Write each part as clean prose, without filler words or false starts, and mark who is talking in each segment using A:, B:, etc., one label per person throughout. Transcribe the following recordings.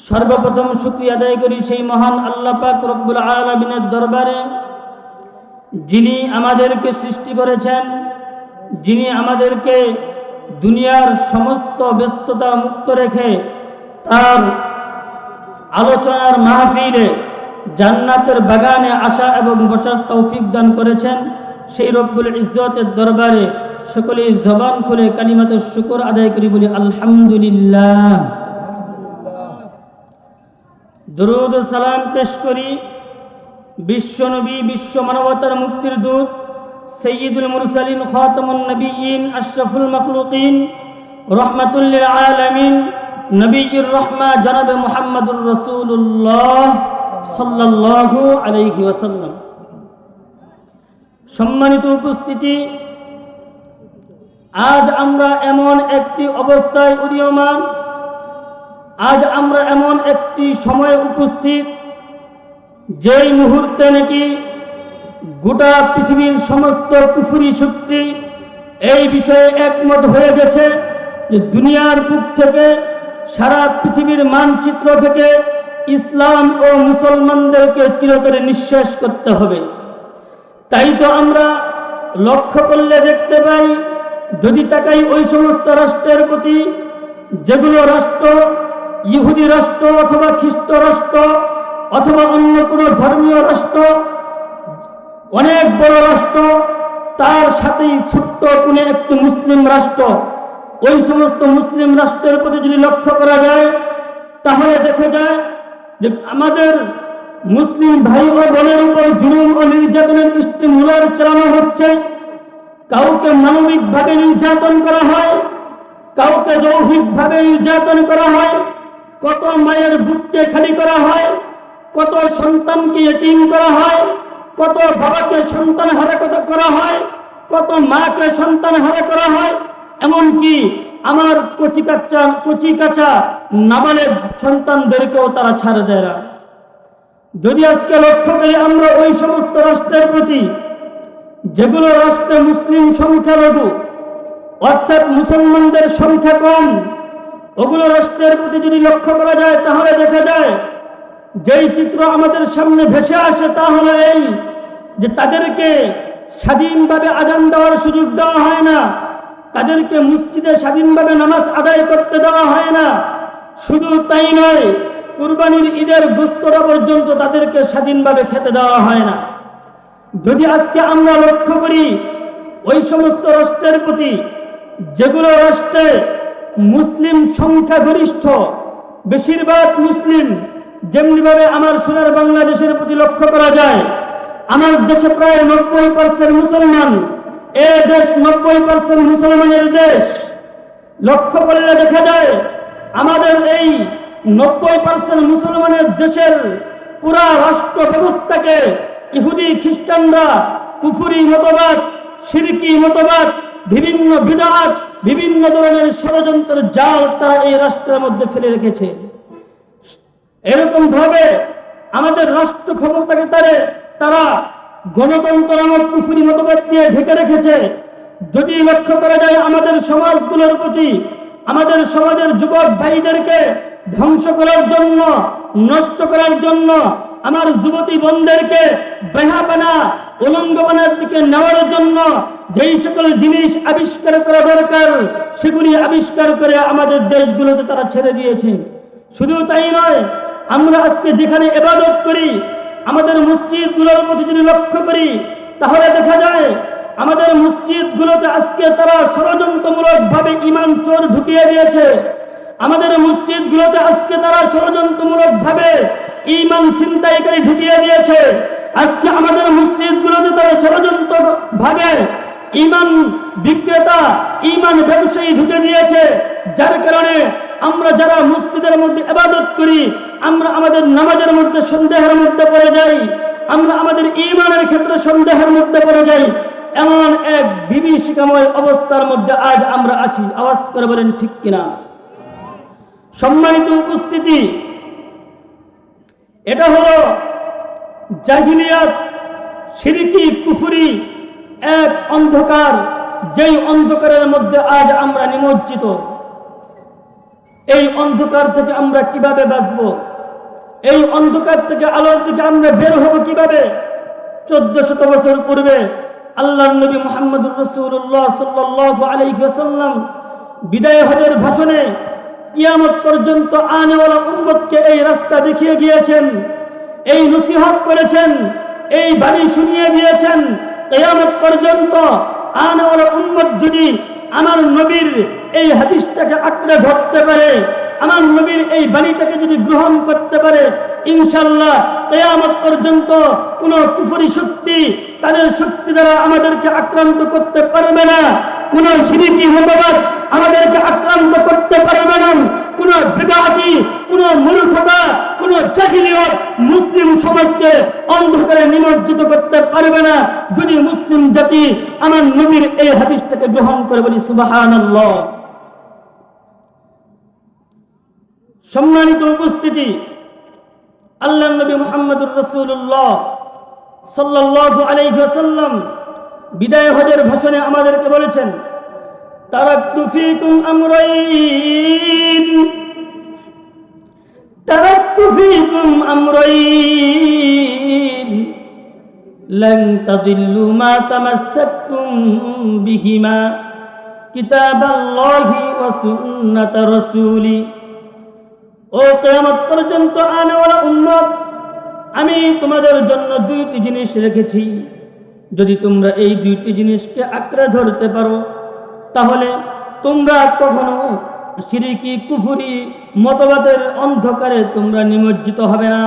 A: সর্বপ্রথম শুকরিয়া আদায় করি সেই মহান আল্লাহ পাক রব্বুল আলামিনের দরবারে, যিনি আমাদেরকে সৃষ্টি করেছেন, যিনি আমাদেরকে দুনিয়ার সমস্ত ব্যস্ততা মুক্ত রেখে তার আলোচনার মাহফিলে জান্নাতের বাগানে আসা এবং বসার তৌফিক দান করেছেন। সেই রব্বুল ইজ্জতের দরবারে সকলেই জবান খুলে কালিমাতুশ শুকর আদায় করি, বলি আলহামদুলিল্লাহ। দরুদ ও সালাম পেশ করি বিশ্বনবী, বিশ্ব মানবতার মুক্তির দূত, সাইয়্যিদুল মুরসালিন, খাতামুন নবিয়্যিন, আশরাফুল মাখলুকিন, রাহমাতুল লিল আলামিন, নবিয়্যুর রাহমা জনাবে মুহাম্মদুর রাসূলুল্লাহ সাল্লাল্লাহু আলাইহি ওয়াসাল্লাম। সম্মানিত উপস্থিতি, আজ আমরা এমন একটি অবস্থায় উদীয়মান, আজ আমরা এমন একটি সময়ে উপস্থিত, যেই মুহূর্তে নাকি গোটা পৃথিবীর সমস্ত কুফরি শক্তি এই বিষয়ে একমত হয়ে গেছে যে দুনিয়ার বুক থেকে, সারা পৃথিবীর মানচিত্র থেকে ইসলাম ও মুসলমানদেরকে চিরতরে নিঃশেষ করতে হবে। তাই তো আমরা লক্ষ্য করলে দেখতে পাই, যদি তাকাই ওই সমস্ত রাষ্ট্রের প্রতি যেগুলো রাষ্ট্র ইহুদি রাষ্ট্র অথবা খ্রিস্ট রাষ্ট্র অথবা অন্য কোনো ধর্মীয় রাষ্ট্র, অনেক বড় রাষ্ট্র, তার সাথেই ছোট্ট কোনো একটি মুসলিম রাষ্ট্র, ওই সমস্ত মুসলিম রাষ্ট্রের প্রতি যদি লক্ষ্য করা যায় তাহলে দেখা যায় যে আমাদের মুসলিম ভাই ও বোনের উপর জুলুম ও নির্যাতনের স্টিমুলার চালানো হচ্ছে। কাউকে মানবিকভাবে নির্যাতন করা হয়, কাউকে যৌক্তিকভাবে নির্যাতন করা হয়, কত মায়ের বুককে খালি করা হয়, কত সন্তানকে এতিম করা হয়, কত বাবাকে সন্তান হারা করা হয়, কত মাকে সন্তান হারা করা হয়, এমনকি আমার কচি কাঁচা নাবালেগ সন্তানদেরকেও তারা ছাড় দেয় না। যদি আজকে লক্ষ্য করি আমরা ওই সমস্ত রাষ্ট্রের প্রতি যেগুলো রাষ্ট্রে মুসলিম সংখ্যালঘু অর্থাৎ মুসলমানদের সংখ্যা কম, ওগুলো রাষ্ট্রের প্রতি যদি লক্ষ্য করা যায় তাহলে দেখা যায় যেই চিত্র আমাদের সামনে ভেসে আসে তা হলো এই যে তাদেরকে স্বাধীনভাবে আজান দেওয়ার সুযোগ দেওয়া হয় না, তাদেরকে মসজিদে স্বাধীনভাবে নামাজ আদায় করতে দেওয়া হয় না। শুধু তাই নয়, কুরবানির ঈদের গোশতটা পর্যন্ত তাদেরকে স্বাধীনভাবে খেতে দেওয়া হয় না। যদি আজকে আমরা লক্ষ্য করি ওই সমস্ত রাষ্ট্রের প্রতি যেগুলো রাষ্ট্রে মুসলিম সংখ্যাগরিষ্ঠ, বেশিরভাগ মুসলিম, যেমনিভাবে আমার সোনার বাংলাদেশের প্রতি লক্ষ্য করা যায়, আমার দেশে প্রায় 90% মুসলমান, এ দেশ 90% মুসলমানের দেশ। লক্ষ্য করলে দেখা যায় আমাদের এই 90% মুসলমানের দেশের পুরা রাষ্ট্র ব্যবস্থাকে ইহুদি খ্রিস্টানরা কুফরি মতবাদ, শিরকি মতবাদ, বিভিন্ন বিদআত, বিভিন্ন ধরনের ষড়যন্ত্রের জাল তারা এই রাষ্ট্রের মধ্যে ফেলে রেখেছে। এরকম ভাবে আমাদের রাষ্ট্র ক্ষমতাকে তারা গণতন্ত্র নামক কুফরি মতবাদ দিয়ে ঢেকে রেখেছে। যদি লক্ষ্য করা যায় আমাদের সমাজগুলোর প্রতি, আমাদের সমাজের যুবক ভাইদেরকে ধ্বংস করার জন্য, নষ্ট করার জন্য, আমার যুবতী বোনদেরকে বেহাপানা উলঙ্গপনার দিকে নেওয়ার জন্য যেই সকল জিনিস আবিষ্কার করা দরকার সেগুলি আবিষ্কার করে আমাদের দেশগুলোতে তারা ছেড়ে দিয়েছে। শুধু তাই নয়, আমরা আজকে যেখানে ইবাদত করি, আমাদের মসজিদগুলোর প্রতি যদি লক্ষ্য করি তাহলে দেখা যায় আমাদের মসজিদগুলোতে আজকে তারা ষড়যন্ত্রমূলকভাবে ঈমান চোর ঢুকিয়ে দিয়েছে। আমাদের মসজিদগুলোতে আজকে তারা ষড়যন্ত্রমূলকভাবে ঈমান ছিনতাইকারী ঢুকিয়ে দিয়েছে। আজকে আমাদের মসজিদগুলোতে তারা ষড়যন্ত্রভাবে ঈমান বিক্রেতা, ঈমান ব্যবসায়ী ঢুকে দিয়েছে, যার কারণে আমরা যারা মসজিদের মধ্যে ইবাদত করি আমরা আমাদের নামাজের মধ্যে সন্দেহের মধ্যে পড়ে যাই, আমরা আমাদের ঈমানের ক্ষেত্রে সন্দেহের মধ্যে পড়ে যাই। এমন এক বিভীষিকাময় অবস্থার মধ্যে আজ আমরা আছি। আওয়াজ করে বলেন ঠিক কিনা? সম্মানিত উপস্থিতি, এটা হলো জাহিলিয়াত, শিরকি, কুফরি এক অন্ধকার, যেই অন্ধকারের মধ্যে আজ আমরা নিমজ্জিত। এই অন্ধকার থেকে আমরা কিভাবে বাঁচব? এই অন্ধকার থেকে আলোর দিকে আমরা বের হব কিভাবে? 1400 বছর পূর্বে আল্লাহর নবী মুহাম্মদুর রাসূলুল্লাহ সাল্লাল্লাহু আলাইহি ওয়াসাল্লাম বিদায় হজের ভাষণে কিয়ামত পর্যন্ত আনেওয়ালা উম্মতকে এই রাস্তা দেখিয়ে গিয়েছেন, এই নসিহত করেছেন, এই বাণী শুনিয়ে দিয়েছেন। কিয়ামত পর্যন্ত আনেওয়ালা উম্মত যদি আমার নবীর এই হাদিসটাকে আঁকড়ে ধরতে পারে, আমার নবীর এই বাণীটাকে যদি গ্রহণ করতে পারে, ইনশাআল্লাহ কিয়ামত পর্যন্ত কোনো কুফরি শক্তি তাদের শক্তি দ্বারা আমাদেরকে আক্রান্ত করতে পারবে না। কোনো শিরকি মতবাদ আমাদেরকে আক্রান্ত করতে পারবে না। কোনো বিদআতি, কোনো মূর্খতা, কোনো জাহিলিয়ত মুসলিম সমাজকে অন্ধকারে নিমজ্জিত করতে পারবে না, যদি মুসলিম জাতি আমার নবীর এই হাদিসটাকে গ্রহণ করে। বলি সুবহানাল্লাহ। সম্মানিত উপস্থিতি, আল্লাহর নবী মুহাম্মদুর রাসূলুল্লাহ সাল্লাল্লাহু আলাইহি ওয়াসাল্লাম বিদায় হজের ভাষণে আমাদেরকে বলেছেন, তারাকতু ফীকুম আমরাইন, তারাকতু ফীকুম আমরাইন লান তাদিল্লু মা তামাসসাকতুম বিহিমা কিতাবাল্লাহি ওয়া সুন্নাতা রাসূলি। ও কিয়ামত পর্যন্ত আনেওয়ালা উম্মত, আমি তোমাদের জন্য দুইটি জিনিস রেখেছি। যদি তোমরা এই দুইটি জিনিসকে আঁকড়ে ধরতে পারো, তাহলে তোমরা কখনো শিরকি কুফরি মতবাদের অন্ধকারে তোমরা নিমজ্জিত হবে না।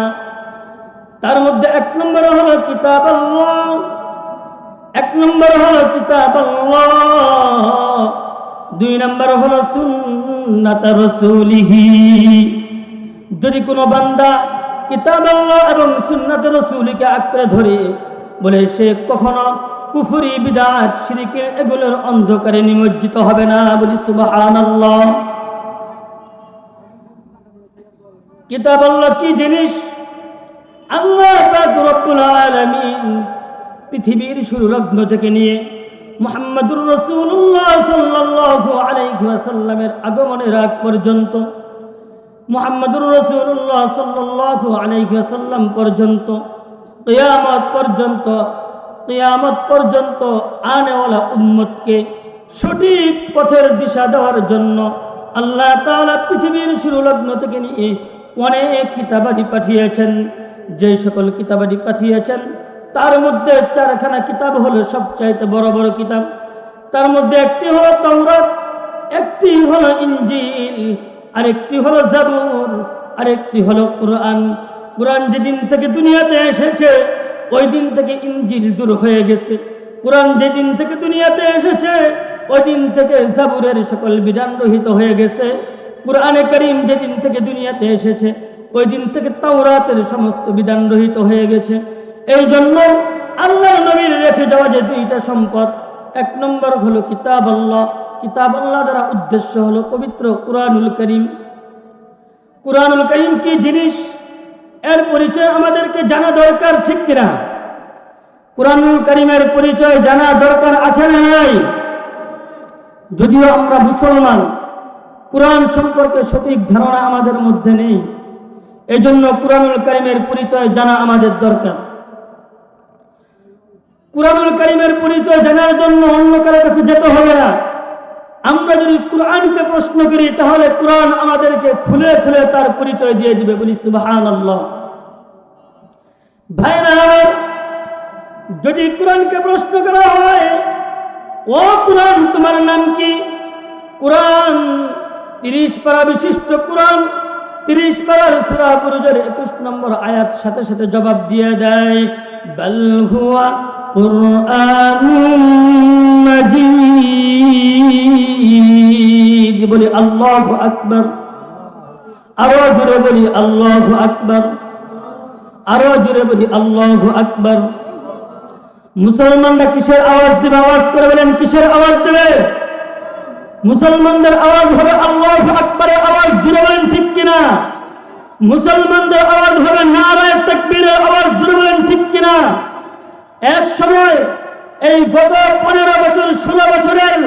A: তার মধ্যে এক নম্বর হলো কিতাবাল্লাহ, এক নম্বর হলো কিতাবাল্লাহ, দুই নম্বর হলো সুন্নাত রাসূলিহি। যদি কোনো বান্দা কিতাবাল্লাহ এবং সুন্নাত রাসূলকে আঁকড়ে ধরে, বলে সে কখনো কুফরি বিদআত শিরকের এগুলোর অন্ধকারে নিমজ্জিত হবে না। বলি সুবহানাল্লাহ। কিতাবাল্লাহ কি জিনিস? আল্লাহ পাক রব্বুল আলামিন পৃথিবীর শুরু লগ্ন থেকে নিয়ে মুহাম্মদুর রাসূলুল্লাহ সাল্লাল্লাহু আলাইহি ওয়াসাল্লামের আগমনের আগ পর্যন্ত, মুহাম্মদুর রাসূলুল্লাহ সাল্লাল্লাহু আলাইহি ওয়াসাল্লাম পর্যন্ত, কিয়ামত পর্যন্ত, কিয়ামত পর্যন্ত আনেওয়ালা উম্মতকে সঠিক পথের দিশা দেওয়ার জন্য আল্লাহ তাআলা পৃথিবীর শুরু লগ্ন থেকে নিয়ে অনেক কিতাবাদি পাঠিয়েছেন। যে সকল কিতাবাদি পাঠিয়েছেন তার মধ্যে 4খানা কিতাব হলো সবচাইতে বড় বড় কিতাব। তার মধ্যে একটি হলো তাওরাত, একটি হলো ইনজিল, আরেকটি হলো জাবুর, আরেকটি হলো কুরআন। কুরআন যেদিন থেকে দুনিয়াতে এসেছে ওই দিন থেকে ইনজিল দূর হয়ে গেছে। কুরআন যেদিন থেকে দুনিয়াতে এসেছে ওই দিন থেকে জাবুরের সকল বিধান রহিত হয়ে গেছে। কুরআনে কারীম যেদিন থেকে দুনিয়াতে এসেছে ওই দিন থেকে তাওরাতের সমস্ত বিধান রহিত হয়ে গেছে। এই জন্য আল্লাহর নবীর রেখে যাওয়া যে দুইটা সম্পদ, এক নম্বর হলো কিতাবাল্লাহ। কিতাবাল্লাহ দ্বারা উদ্দেশ্য হলো পবিত্র কুরআনুল কারীম। কুরআনুল কারীম কি জিনিস, এর পরিচয় আমাদেরকে জানা দরকার, ঠিক কিনা? কুরআনুল কারীমের পরিচয় জানা দরকার আছে না নাই? যদিও আমরা মুসলমান, কুরআন সম্পর্কে সঠিক ধারণা আমাদের মধ্যে নেই। এজন্য কুরআনুল কারীমের পরিচয় জানা আমাদের দরকার। কুরআনুল কারীমের পরিচয় জানার জন্য অন্য কারো কাছে যেতে হবে না। আমরা যদি কুরআনকে প্রশ্ন করি তাহলে কুরআন আমাদেরকে খুলে খুলে তার পরিচয় দিয়ে দিবে। বলি সুবহানাল্লাহ। ভাইরা, যদি কুরআনকে প্রশ্ন করা হয়, ও কুরআন তোমার নাম কি? কুরআন 30 পারা বিশিষ্ট কুরআন 30 পারার সূরা বুরুজের 21 নম্বর আয়াত সাথে সাথে জবাব দিয়ে দেয়, বাল হুয়া কুরআনুম মাজিদ। বলি আল্লাহু আকবার। আরো জোরে বলি আল্লাহু আকবার। আরো জোরে বলি আল্লাহু আকবার। মুসলমানরা কিসের আওয়াজ দেবে? আওয়াজ করে বলেন, কিসের আওয়াজ দেবে? মুসলমানদের আওয়াজ হবে আল্লাহু আকবারের আওয়াজ। জোরে বলেন, ঠিক কিনা? মুসলমানদের আওয়াজ হবে নারায়ে তাকবীরের আওয়াজ। জোরে বলেন, ঠিক কিনা? এক সময় এই গত 15 বছর 16 বছরের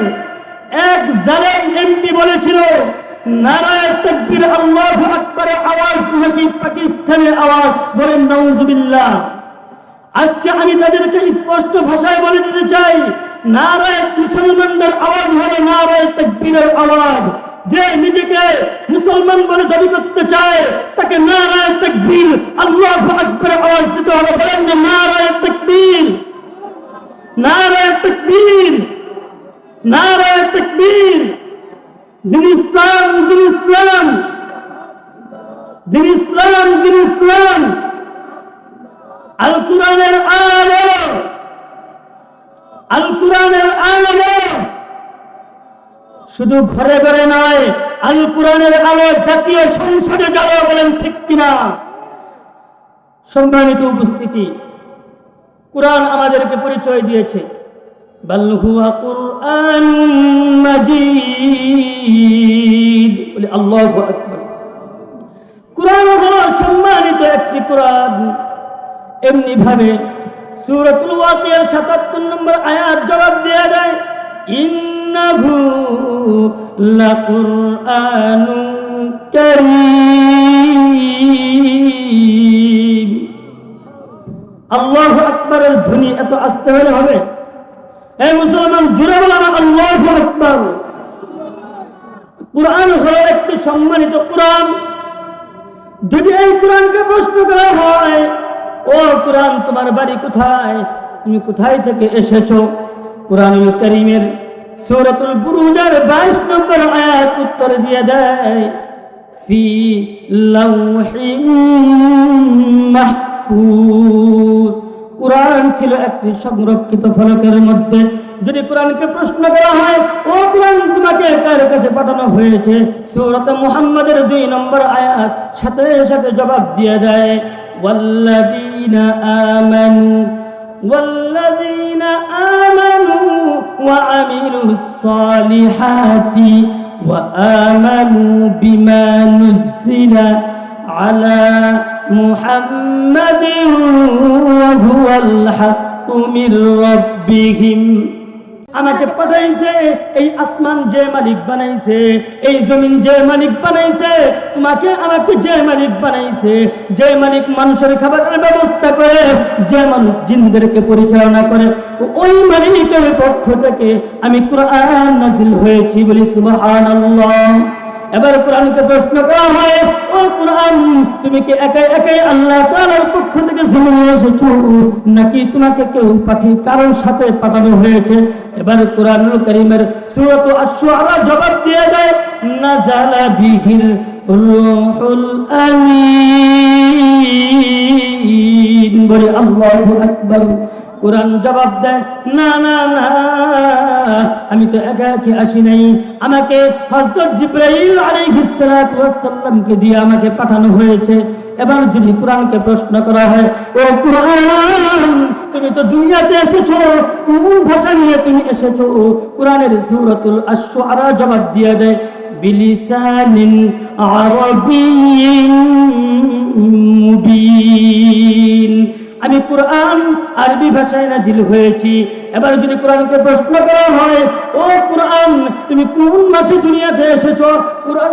A: এক জালেম এমপি বলেছিল, নারায়ে তাকবীর, আল্লাহু আকবারের আওয়াজ নাকি পাকিস্তানের আওয়াজ? বলেন নাউজুবিল্লাহ। আজকে আমি তাদেরকে স্পষ্ট ভাষায় বলে দিতে চাই, নারায়ে মুসলমানদের আওয়াজ হলো নারায়ে তাকবীরের আওয়াজ। যে নিজেকে মুসলমান বলে দাবি করতে চায় তাকে নারায়ে তাকবীর, আল্লাহু আকবারের আওয়াজ দিতে হবে। বলেন যে নারায়ে তাকবীর, নারায়ে তাকবীর, নারায়ে তাকবীর। দিন ইসলাম, দিন ইসলাম, দিন ইসলাম, দিন ইসলাম। আল কোরআনের আলো, আল কোরআনের আলো শুধু ঘরে ঘরে নয়, আল কোরআনের আলো জাতীয় সংসদে যাবে। বলেন ঠিক কিনা? সম্মানিত উপস্থিতি, কোরআন আমাদেরকে পরিচয় দিয়েছে, বাল হুয়া কুরআনুম মাজিদ। বলে আল্লাহু আকবার। কোরআন হলো সম্মানিত একটি কোরআন। এমনি ভাবে সূরাতুল ওয়াকিয়ার ৭৭ নম্বর আয়াত জবাব দেয়া যায়, ইন্নাহু লাকুরআনুন কারীম। আল্লাহু আকবারের ধ্বনি এত আস্তে হলে হবে? এই মুসলমান জুড়ে বলেন আল্লাহু আকবার। কোরআন হলো একটি সম্মানিত কোরআন। যদি এই কোরআনকে প্রশ্ন করা হয়, ও কোরআন তোমার বাড়ি কোথায়, তুমি কোথায় থেকে এসেছো, কোরআনুল কারীমের সূরাতুল বুরুজের 22 নম্বর আয়াত উত্তর দিয়ে দেয়, ফি লাওহিম মাহফুজ। কোরআন ছিল একটি সংরক্ষিত ফলকের মধ্যে। যদি কোরআনকে প্রশ্ন করা হয়, ও কোরআন তোমাকে কার কাছে পাঠানো হয়েছে, সূরা মুহাম্মাদের 2 নম্বর আয়াত সাথে সাথে জবাব দিয়ে দেয়, ওয়াল্লাযীনা আমানু ওয়াল্লাযীনা আমানু ওয়া আমিলুস সালিহাতি ওয়া আমানু বিমা নুজিলা আলা মুহাম্মাদিন ওয়া হুয়াল হাক্কু মির রাব্বিহিম। আমাকে পাঠাইছে এই আসমান যে মালিক বানাইছে, এই জমিন যে মালিক বানাইছে, তোমাকে আমাকে যে মালিক বানাইছে, যে মালিক মানুষের খাবারের ব্যবস্থা করে, যে মানুষ জিনদেরকে পরিচালনা করে, ওই মালিকের পক্ষ থেকে আমি কোরআন নাযিল হয়েছি। বলি সুবহানাল্লাহ। এবার কোরআনকে প্রশ্ন করা হয়, ও কোরআন তুমি কি একাই একাই আল্লাহ তাআলার পক্ষ থেকে জমিনে এসেছো, নাকি তোমাকে কেউ কারোর সাথে পাঠানো হয়েছে? এবার কোরআনুল কারীমের সূরা আশ-শুআরা জবাব দিয়ে দেয়, নাযালা বিহির রূহুল আমিন। বলে আল্লাহু আকবার। কোরআন জবাব দেয়, না না না, আমি তো একা একা আসি নাই, আমাকে হযরত জিবরাইল আলাইহিস সালাতু ওয়াস সালামকে দিয়ে আমাকে পাঠানো হয়েছে। এবার যদি কোরআনকে প্রশ্ন করা হয়, ও কোরআন তুমি তো দুনিয়াতে এসেছো, কোন ভাষা নিয়ে তুমি এসেছো? কোরআনের সূরাতুল আশ-শুআরা জবাব দিয়ে দেয়, বিলিসানিন আরাবিয়্যিন মুবিন। আমি কোরআন আরবি ভাষায় নাজিল হয়েছি। এবার যদি কোরআনকে প্রশ্ন করা হয়, ও কোরআন তুমি কোন মাসে দুনিয়াতে এসেছো?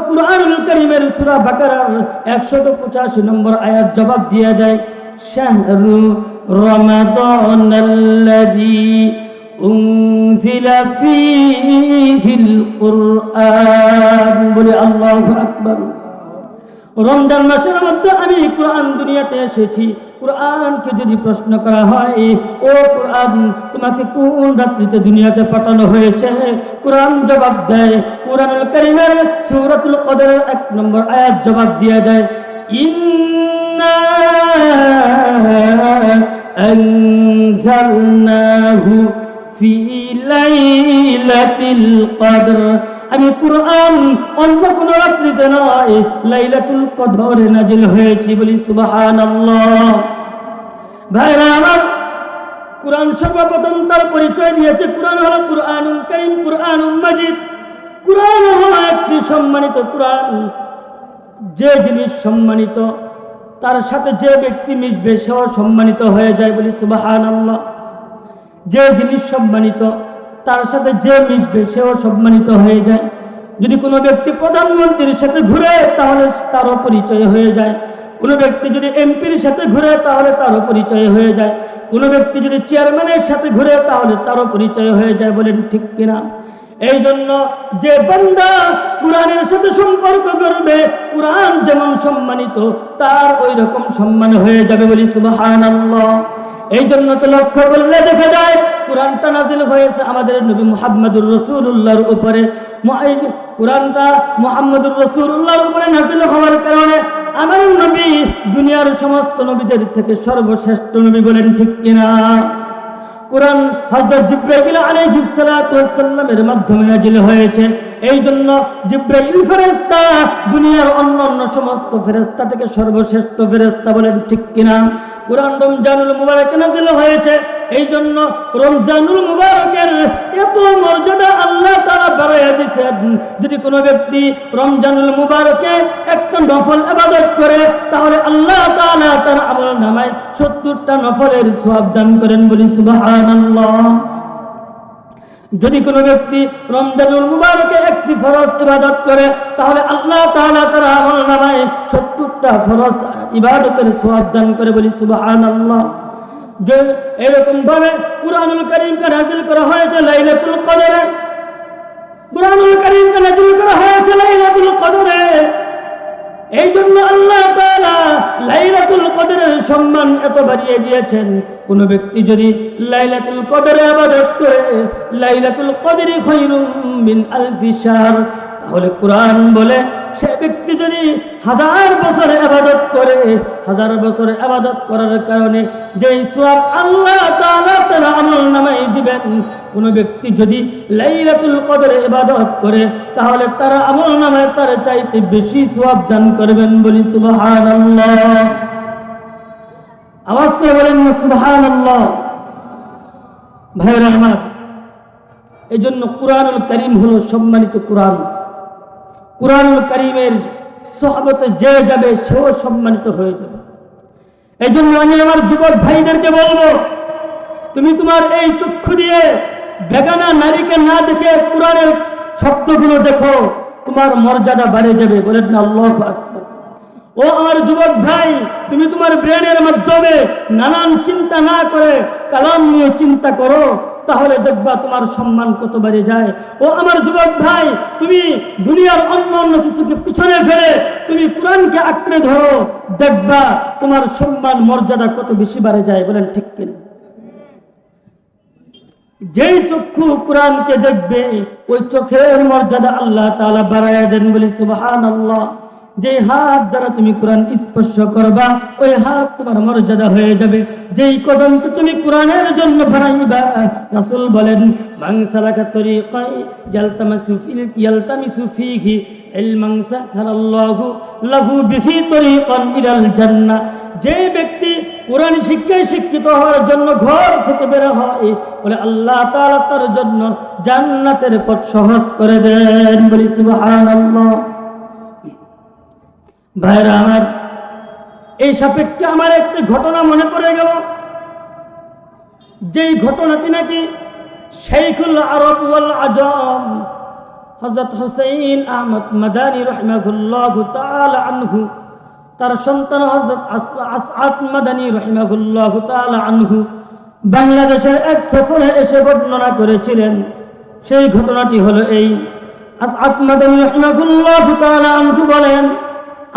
A: কোরআনুল কারীমের সূরা বাকারার 185 নম্বর আয়াত জবাব দিয়ে দেয়, শাহরু রমাদানাল্লাযী উনজিলা ফীহিল কুরআন। বলে আল্লাহু আকবার। রমজান মাসের মধ্যে আমি কোরআন দুনিয়াতে এসেছি। কোরআনকে যদি প্রশ্ন করা হয়, ও কোরআন তোমাকে কোন রাত্রিতে দুনিয়াতে পাঠানো হয়েছে? কোরআন জবাব দেয়, কোরআনুল কারীমের সূরাতুল কদরের 1 নম্বর আয়াত জবাব দিয়ে দেয়, ইন্না আনজালনাহু ফি লাইলাতিল কদর। আমি কোরআন অন্য কোন রাত্রিতে নয়, লাইলাতুল কদরে নাজিল হয়েছে। বলি সুবহানাল্লাহ। ভাইরা আমার, কোরআন সর্বপ্রথম তার পরিচয় দিয়েছে, কোরআন হলো কুরআনুল কারীম, কুরআনুল মাজিদ। কোরআন হলো একটি সম্মানিত কোরআন। যে জিনিস সম্মানিত তার সাথে যে ব্যক্তি মিশবে সেও সম্মানিত হয়ে যায়। বলি সুবহানাল্লাহ। যে জিনিস সম্মানিত তার সাথে যে মিশবে সেও সম্মানিত হয়ে যায়। যদি কোনো ব্যক্তি প্রধানমন্ত্রীর সাথে ঘুরে তাহলে তারও পরিচয় হয়ে যায়, কোনো ব্যক্তি যদি এমপির সাথে ঘুরে তাহলে তারও পরিচয় হয়ে যায়, কোনো ব্যক্তি যদি চেয়ারম্যানের সাথে ঘুরে তাহলে তারও পরিচয় হয়ে যায়। বলেন ঠিক কিনা? এই জন্য যে বান্দা কুরআনের সাথে সম্পর্ক করবে, কুরআন যেমন সম্মানিত তার ওই রকম সম্মান হয়ে যাবে। বলি সুবহানাল্লাহ। এই জন্য তো লক্ষ্য করলে দেখা যায় কুরআনটা নাজিল হয়েছে আমাদের নবী মুহাম্মদুর রাসূলুল্লাহর উপরে। কুরআনটা মুহাম্মদুর রাসূলুল্লাহর উপরে নাজিল হওয়ার কারণে আমার নবী দুনিয়ার সমস্ত নবীদের থেকে সর্বশ্রেষ্ঠ নবী। বলেন ঠিক কিনা? কুরআন হযরত জিবরাইল আলাইহিস সালাতু ওয়াস সালামের মাধ্যমে নাজিল হয়েছে। এই জন্য জিবরাইল ফেরেশতা দুনিয়ার অন্যান্য সমস্ত ফেরেশতা থেকে সর্বশ্রেষ্ঠ ফেরেশতা। বলেন ঠিক কিনা? কুরআন রমজানুল মুবারকে নাজিল হয়েছে। এই জন্য রমজানুল মুবারকের এত মর্যাদা আল্লাহ তাআলা বাড়াইয়া দিয়েছেন। যদি কোনো ব্যক্তি রমজানুল মুবারকে একটা নফল ইবাদত করে তাহলে আল্লাহ তাআলা তার আমলনামায় 70টা নফলের সওয়াব দান করেন। বলি সুবহানাল্লাহ। যদি কোনো ব্যক্তি রমজানুল মুবারকে একটি ফরজ ইবাদত করে তাহলে আল্লাহ তাআলা তার আমলনামায় 70টা ফরজ ইবাদতের সওয়াব দান করে। বলি সুবহানাল্লাহ। যে এরকম ভাবে কুরআনুল কারীমকে নাযিল করা হয়েছে লাইলাতুল কদরে। কুরআনুল কারীমকে নাযিল করা হয়েছে লাইলাতুল কদরে। এই জন্য আল্লাহ তাআলা লাইলাতুল কদরের সম্মান এত বাড়িয়ে দিয়েছেন। কোন ব্যক্তি যদি লাইলাতুল কদরে ইবাদত করে, লাইলাতুল কদরি খায়রুম মিন আলফি শাহর, তাহলে কুরআন বলে সে ব্যক্তি যদি 1000 বছর ইবাদত করে, 1000 বছর ইবাদত করার কারণে যেই সওয়াব আল্লাহ তাআলা তার আমলনামায় দিবেন, কোন ব্যক্তি যদি লাইলাতুল কদরে ইবাদত করে তাহলে তার আমলনামায় তার চাইতে বেশি সওয়াব দান করবেন। বলি সুবহানাল্লাহ। আওয়াজ করে বলেন সুবহানাল্লাহ। ভাইরা আমার, এই জন্য কুরআনুল কারীম হলো সম্মানিত কুরআন। কুরআনুল কারীমের সোহবতে যে যাবে সেও সম্মানিত হয়ে যাবে। এই জন্য আমি আমার যুবক ভাইদেরকে বলবো, তুমি তোমার এই চক্ষু দিয়ে বেগানা নারীকে না দেখে কুরআনের শব্দগুলো দেখো, তোমার মর্যাদা বেড়ে যাবে। বলেন না আল্লাহু আকবার। ও আমার যুবক ভাই, তুমি তোমার ব্রেনের মাধ্যমে নানান চিন্তা না করে কালাম নিয়ে চিন্তা করো, তাহলে দেখবা তোমার সম্মান কত বেড়ে যায়। ও আমার যুবক ভাই, তুমি দুনিয়ার অন্য কিছুকে পিছনে ফেলে তুমি কুরআনকে আঁকড়ে ধরো, দেখবা তোমার সম্মান মর্যাদা কত বেশি বেড়ে যায়। বলেন ঠিক কিনা? যেই চক্ষু কুরআনকে দেখবে ওই চোখের মর্যাদা আল্লাহ তাআলা বাড়ায়া দেন। বলি সুবহানাল্লাহ। যে হাত দ্বারা তুমি কুরআন স্পর্শ করবা ওই হাত তোমার মর্যাদা হয়ে যাবে। যেই কদমকে তুমি কুরআনের জন্য বাড়াইবা, রাসূল বলেন মান সালাকা তরিকাই ইয়ালতামিসু ফীহি ইলমান সাখারাল্লাহু লাহু বিহি তরিকান ইলাল জান্নাহ। যে ব্যক্তি কুরআন শিক্ষায় শিক্ষিত হওয়ার জন্য ঘর থেকে বের হয়, বলে আল্লাহ তাআলা তার জন্য জান্নাতের পথ সহজ করে দেন। বলি সুবহানাল্লাহ। ভাইরা আমার, এই সাপেক্ষে আমার একটি ঘটনা মনে পড়ে গেল। যেই ঘটনাটি নাকি শাইখুল আরব ওয়াল আজম হযরত হুসাইন আহমদ মাদানী রাহিমাহুল্লাহু তাআলা আনহু, তার সন্তান হযরত আসআদ মাদানী রাহিমাহুল্লাহু তাআলা আনহু বাংলাদেশের এক সফরে এসে বর্ণনা করেছিলেন। সেই ঘটনাটি হলো এই। আসআদ মাদানী রাহিমাহুল্লাহু তাআলা আনহু বলেন,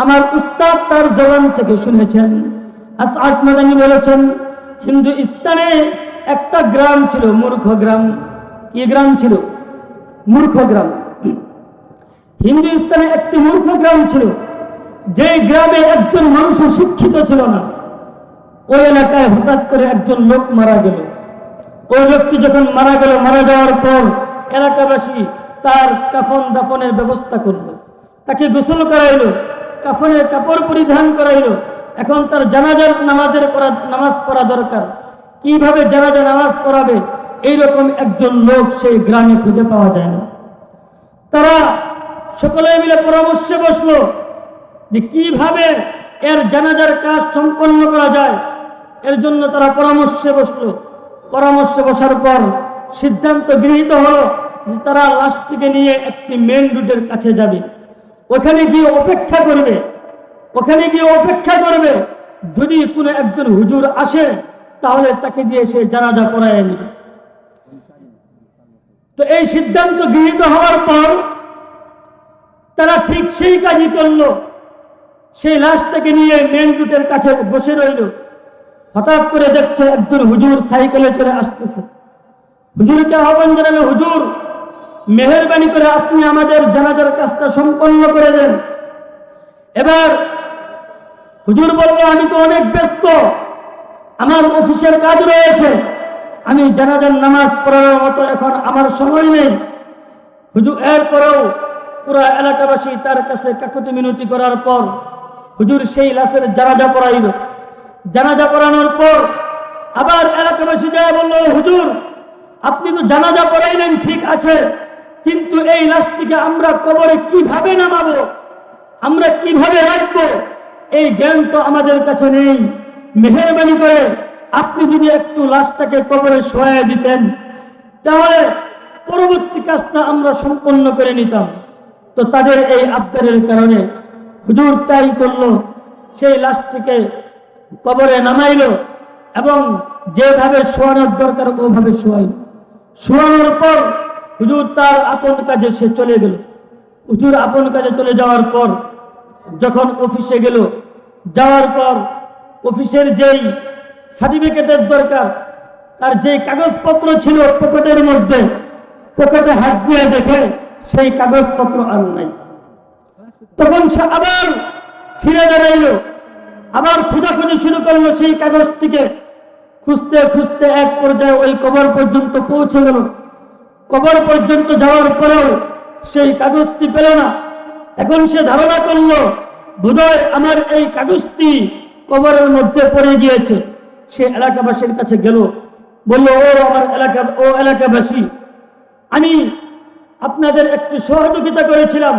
A: আমার উস্তাদ তার জবান থেকে শুনেছেন। আসআদ মাদানী বলেছেন, হিন্দুস্তানে একটা গ্রাম ছিল, মূর্খ গ্রাম। কি গ্রাম ছিল? মূর্খ গ্রাম। হিন্দুস্তানে একটি মূর্খ গ্রাম ছিল, যে গ্রামে একজন মানুষও শিক্ষিত ছিল না। ওই এলাকায় হঠাৎ করে একজন লোক মারা গেল। ওই লোকটি যখন মারা গেল, মারা যাওয়ার পর এলাকাবাসী তার কাফন দাফনের ব্যবস্থা করলো, তাকে গোসল করাইলো, কাফনের কাপড় পরিধান করাইলো। এখন তার জানাজার নামাজ পড়া দরকার। কিভাবে জানাজা নামাজ পড়াবে এইরকম একজন লোক সেই গ্রামে খুঁজে পাওয়া যায় না। তারা সকলে মিলে পরামর্শে বসলো যে কিভাবে এর জানাজার কাজ সম্পন্ন করা যায়। এর জন্য তারা পরামর্শে বসলো। পরামর্শে বসার পর সিদ্ধান্ত গৃহীত হলো যে তারা লাশটিকে নিয়ে একটি মেন রোডের কাছে যাবে, ওখানে গিয়ে অপেক্ষা করবে, ওখানে গিয়ে অপেক্ষা করবে, যদি কোনো একজন হুজুর আসে তাহলে তাকে দিয়ে সে জানাজা পড়ায় নেবে। তো এই সিদ্ধান্ত গৃহীত হওয়ার পর তারা ঠিক সেই কাজই করলো। সেই লাশটাকে নিয়ে মেন রোডের কাছে বসে রইল। হঠাৎ করে দেখছে একজন হুজুর সাইকেলে চলে আসতেছে। হুজুরকে আহ্বান জানালো, হুজুর মেহেরবানি করে আপনি আমাদের জানাজার কাজটা সম্পন্ন করে দেন। এবার হুজুর বলল, আমি তো অনেক ব্যস্ত, আমার অফিসের কাজ রয়েছে, আমি জানাজার নামাজ পড়ার মতো এখন আমার সময় নেই। হুজুর এরপরেও পুরা এলাকাবাসী তার কাছে কাকুতি মিনতি করার পর হুজুর সেই লাশের জানাজা পড়াইল। জানাজা পড়ানোর পর আবার এলাকাবাসী যায় বলল, হুজুর আপনি তো জানাজা পড়াইলেন ঠিক আছে, কিন্তু এই লাশটিকে আমরা কবরে কিভাবে নামাবো, আমরা কিভাবে রাখবো, এই জ্ঞান তো আমাদের কাছে নেই। মেহেরবানি করে আপনি যদি একটু লাশটাকে কবরে শোয়ায় দিতেন তাহলে পরবর্তী কাজটা আমরা সম্পন্ন করে নিতাম। তো তাদের এই আবদারের কারণে হুজুর তাই করলো, সেই লাশটিকে কবরে নামাইল এবং যেভাবে শোয়ানোর দরকার ওভাবে শোয়াইল। শোয়ানোর পর হুজুর তার আপন কাজে সে চলে গেল। হুজুর আপন কাজে চলে যাওয়ার পর যখন অফিসে গেল, যাওয়ার পর অফিসের যেই সার্টিফিকেটের দরকার, তার যেই কাগজপত্র ছিল পকেটের মধ্যে, পকেটে হাত দিয়ে দেখে সেই কাগজপত্র আর নাই। তখন সে আবার ফিরে দাঁড়াইল, আবার খোঁজাখুঁজি শুরু করলো সেই কাগজটিকে। খুঁজতে খুঁজতে এক পর্যায়ে ওই কবর পর্যন্ত পৌঁছে গেল। কবর পর্যন্ত যাওয়ার পরেও সেই কাগজটি পেল না। এখন সে ধারণা করলো বোধহয় আমার এই কাগজটি কবরের মধ্যে পড়ে গিয়েছে। সে এলাকাবাসীর কাছে গেল, বলল, ও এলাকাবাসী, আমি আপনাদের একটি সহযোগিতা করেছিলাম,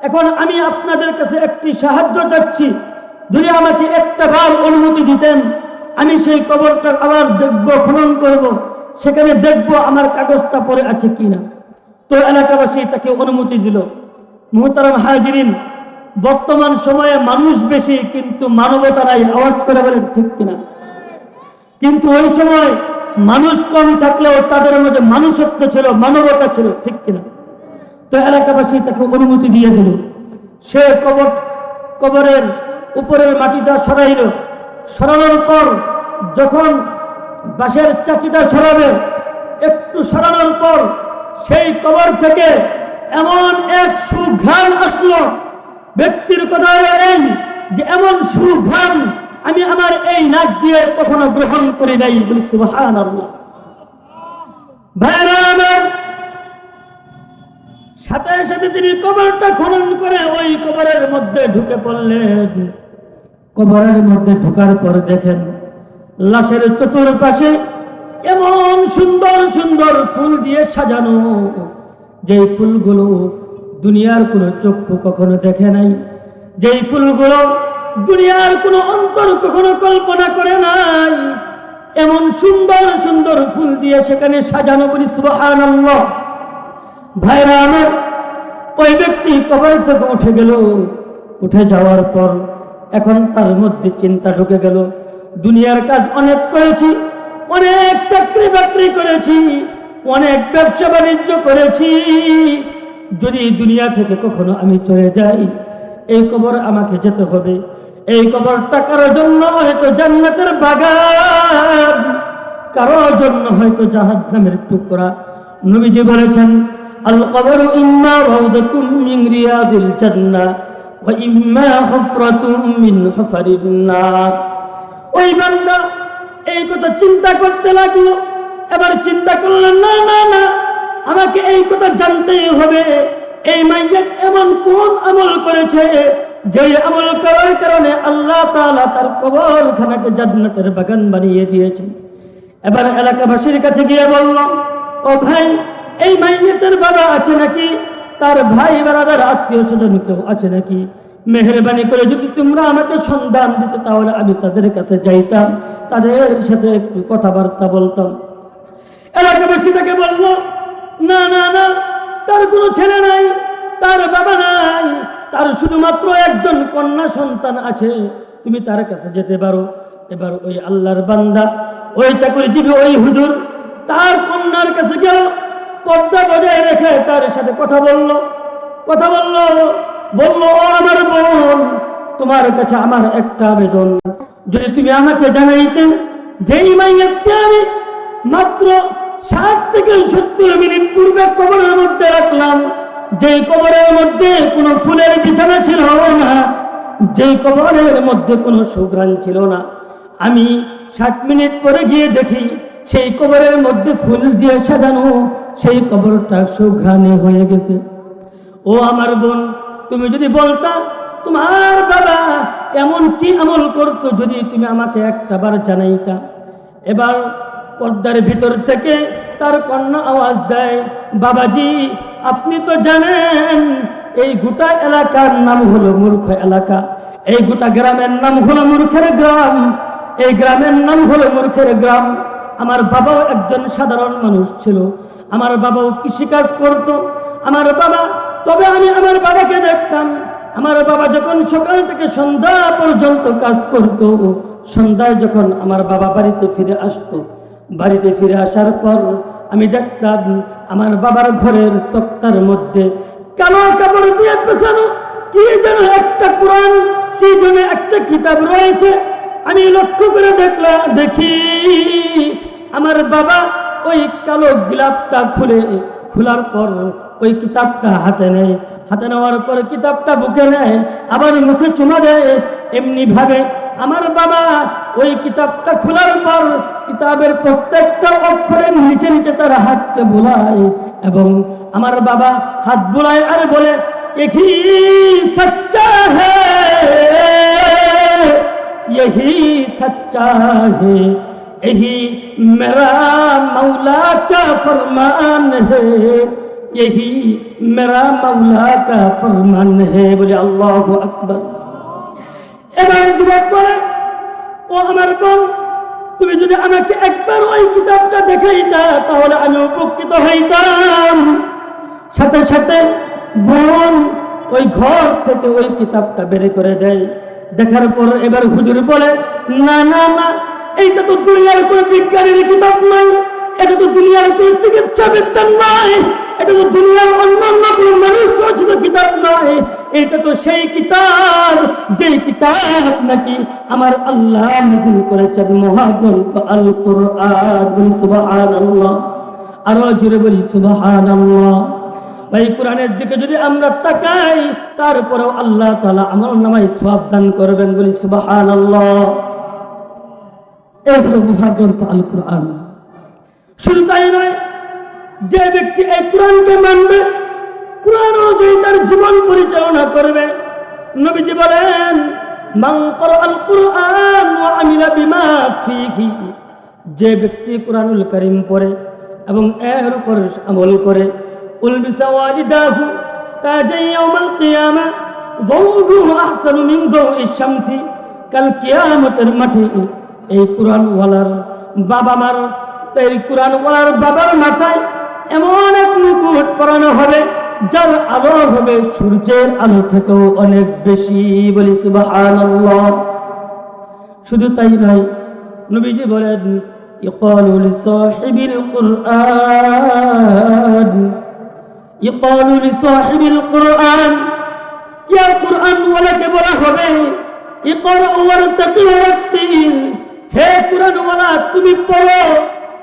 A: এখন আমি আপনাদের কাছে একটি সাহায্য চাচ্ছি। যদি আমাকে একটা বার অনুমতি দিতেন, আমি সেই কবরটা আবার দেখব, খনন করব, সেখানে দেখব আমার কাগজটা পড়ে আছে কিনা। তো এলাকাবাসী তাকে অনুমতি দিল। মুহতারাম হাজিরিন, বর্তমান সময়ে মানুষ বেশি কিন্তু মানবতা নাই, আওয়াজ করে বলেন ঠিক কিনা? কিন্তু ওই সময় মানুষ কম থাকলেও তাদের মধ্যে মানুষত্ব ছিল, মানবতা ছিল, ঠিক কিনা? তো এলাকাবাসী তাকে অনুমতি দিয়ে দিল। সে কবরের উপরের মাটিটা সরাইল। সরানোর পর যখন বাঁশের চাচিটা সরাবে, একটু সরানোর পর সেই কবর থেকে এমন এক সুঘ্রাণ আসলো, ব্যক্তির কথা এই যে এমন সুঘ্রাণ আমি আমার এই নাক দিয়ে কখনো গ্রহণ করি নাই। বলি সুবহানাল্লাহ। ভাইরা আমার, সাথে সাথে তিনি কবরটা খনন করে ওই কবরের মধ্যে ঢুকে পড়লেন। কবরের মধ্যে ঢোকার পর দেখেন লাশের চতুর্পাশে এমন সুন্দর সুন্দর ফুল দিয়ে সাজানো, যেই ফুলগুলো দুনিয়ার কোনো চক্ষু কখনো দেখে নাই, যেই ফুলগুলো দুনিয়ার কোনো অন্তর কখনো কল্পনা করে নাই, এমন সুন্দর সুন্দর ফুল দিয়ে সেখানে সাজানো। বলি সুবহানাল্লাহ। ভাইরা আমার, ওই ব্যক্তি কবর থেকে উঠে গেল। উঠে যাওয়ার পর এখন তার মধ্যে চিন্তা ঢুকে গেল, দুনিয়ার কাজ অনেক করেছি, অনেক চাকরি বাকরি করেছি, অনেক ব্যবসা বাণিজ্য করেছি, যদি দুনিয়া থেকে কখনো আমি চলে যাই, এই কবর আমাকে যেতে হবে। এই কবরটা কারোর জন্য হয়তো জান্নাতের বাগান, কারোর জন্য হয়তো জাহান্নামের টুকরা। নবীজি বলেছেন, আল কবরু ইম্মা রাউদাতুম মিন রিয়াদিল জান্নাহ ওয়া ইম্মা হুফরাতুম মিন হুফারিন নার। ওই বান্দা এই কথা চিন্তা করতে লাগলো। এবার চিন্তা করলেন, না না না, আমাকে এই কথা জানতেই হবে, এই মাইয়াত এমন কোন আমল করেছে যে আমল করার কারণে আল্লাহ তাআলা তার কবরখানাকে জান্নাতের বাগান বানিয়ে দিয়েছেন। এবার এলাকাবাসীর কাছে গিয়ে বলল, ও ভাই, এই মাইয়াতের বাবা আছে নাকি, তার ভাই বারাদার আত্মীয় স্বজন কেউ আছে নাকি? মেহেরবানি করে যদি তোমরা আমাকে সন্ধান দিতে তাহলে আমি তাদের কাছে যাইতাম, তাদের সাথে একটু কথাবার্তা বলতাম। এলাকাবাসী তাকে বলল, ও না না না, তার কোনো ছেলে নাই, তার বাবা নাই, তার শুধুমাত্র একজন কন্যা সন্তান আছে, তুমি তার কাছে যেতে পারো। এবার ওই আল্লাহর বান্দা, ওই চাকরিজীবী, ওই হুজুর তার কন্যার কাছে গেল, পর্দা বজায় রেখে তার সাথে কথা বলল। বলল, ও আমার বোন, তোমার কাছে আমার একটা আবেদন, যদি তুমি আমাকে জানাইতে, যেই মাইয়াকে আমি মাত্র 60 থেকে 70 মিনিট পূর্বে কবরের মধ্যে রাখলাম, যেই কবরের মধ্যে কোনো ফুলের বিছানা ছিল না, যেই কবরের মধ্যে কোনো সুঘ্রাণ ছিল না, আমি 60 মিনিট পরে গিয়ে দেখি সেই কবরের মধ্যে ফুল দিয়ে সাজানো সেই কবরটা সুঘ্রাণে হয়ে গেছে। ও আমার বোন, তুমি যদি বলতা তোমার বাবা এমন কি আমল করতো, যদি তুমি আমাকে একটাবার জানাইতা। এবার পর্দার ভিতর থেকে তার কন্যা আওয়াজ দেয়, বাবাজি, আপনি তো জানেন এই গোটা এলাকার নাম হলো মূর্খ এলাকা, এই গোটা গ্রামের নাম হলো মূর্খের গ্রাম, এই গ্রামের নাম হলো মূর্খের গ্রাম। আমার বাবাও একজন সাধারণ মানুষ ছিল, আমার বাবাও কৃষিকাজ করত। আমার বাবা, তবে আমি আমার বাবাকে দেখতাম, আমার বাবা যখন সকাল থেকে সন্ধ্যা পর্যন্ত কাজ করত, সন্ধ্যায় যখন আমার বাবা বাড়িতে ফিরে আসতো, বাড়িতে ফিরে আসার পর আমি দেখতাম আমার বাবার ঘরের তক্তার মধ্যে কালো কাপড় দিয়ে পেছানো কি যেন একটা কোরআন, কি যেন একটা কিতাব রয়েছে। আমি লক্ষ্য করে দেখি আমার বাবা ওই কালো গিলাপটা খোলার পর ওই কিতাবটা হাতে নেয়, হাতে নেওয়ার পর কিতাবটা বুকে নেয়, আবার মুখে চুমা দেয়। এমনি ভাবে আমার বাবা ওই কিতাবটা খোলার পর কিতাবের প্রত্যেকটা অক্ষরের নিচে নিচে তার হাতকে বোলায়, এবং আমার বাবা হাত বোলায় আর বলে, यही सच्चा है, यही सच्चा है, यही मेरा मौला का फरमान है, यही मेरा मौला का फरमान है। बोले अल्लाहु আকবার। এবার যুবক বলে, ও আমার বোন, তুমি যদি আমাকে একবার ওই কিতাবটা দেখাইতা তাহলে আমি উপকৃত হইতাম। সাথে সাথে বোন ওই ঘর থেকে ওই কিতাবটা বের করে দেয়। দেখার পর এবার হুজুর বলে, না না না, এইটা তো দুনিয়ার কোনো বিজ্ঞানের কিতাব নয়, এটা তো দুনিয়ার কোনো চিকিৎসা বিজ্ঞান নয়, এটা তো দুনিয়ার অন্যান্য কোনো মানুষ রচিত কিতাব নয়, এটা তো সেই কিতাব যেই কিতাব নাকি আমার আল্লাহ নাযিল করেছেন, মহাগ্রন্থ আল কুরআন। বলি সুবহানাল্লাহ, আরো জোরে বলি সুবহানাল্লাহ। ভাই, কোরআনের দিকে যদি আমরা তাকাই, তারপরেও আল্লাহ তাআলা আমল নামায় সওয়াব দান করবেন। বলি সুবহানাল্লাহ। এই হলো মহাগ্রন্থ আল কুরআন। শুধু তাই নয়, যে ব্যক্তি এই কোরআনকে মানবে, কোরআন অনুযায়ী তার জীবন পরিচালনা করবে, নবীজি বলেন, মান ক্বারাআল কুরআন ওয়া আমিলা বিমা ফীহি, যে ব্যক্তি কোরআনুল কারীম পড়ে এবং এর উপর আমল করে, উলবিসা ওয়ালিদাহু তাজাই ইয়াউমাল কিয়ামা যাওহু আহসানু মিন যাওইশ শামসি, কাল কিয়ামতের মাঠে এই কোরআনওয়ালার বাবা মার, এই কোরআনওয়ালার বাবার মাথায় এমন এক মুকুট পরানো হবে যার আলো হবে সূর্যের আলো থেকেও অনেক বেশি। বলি সুবহানাল্লাহ। শুধু তাই নয়, নবীজি বলেন, ইকালু লিসাহিবিল কুরআন, ইকালু লিসাহিবিল কুরআন, কি কুরআন ওয়ালাকে বলা হবে, ইকরা ওয়ারতাকি ওয়ারতিল, হে কুরআন ওয়ালা, তুমি পড়ো,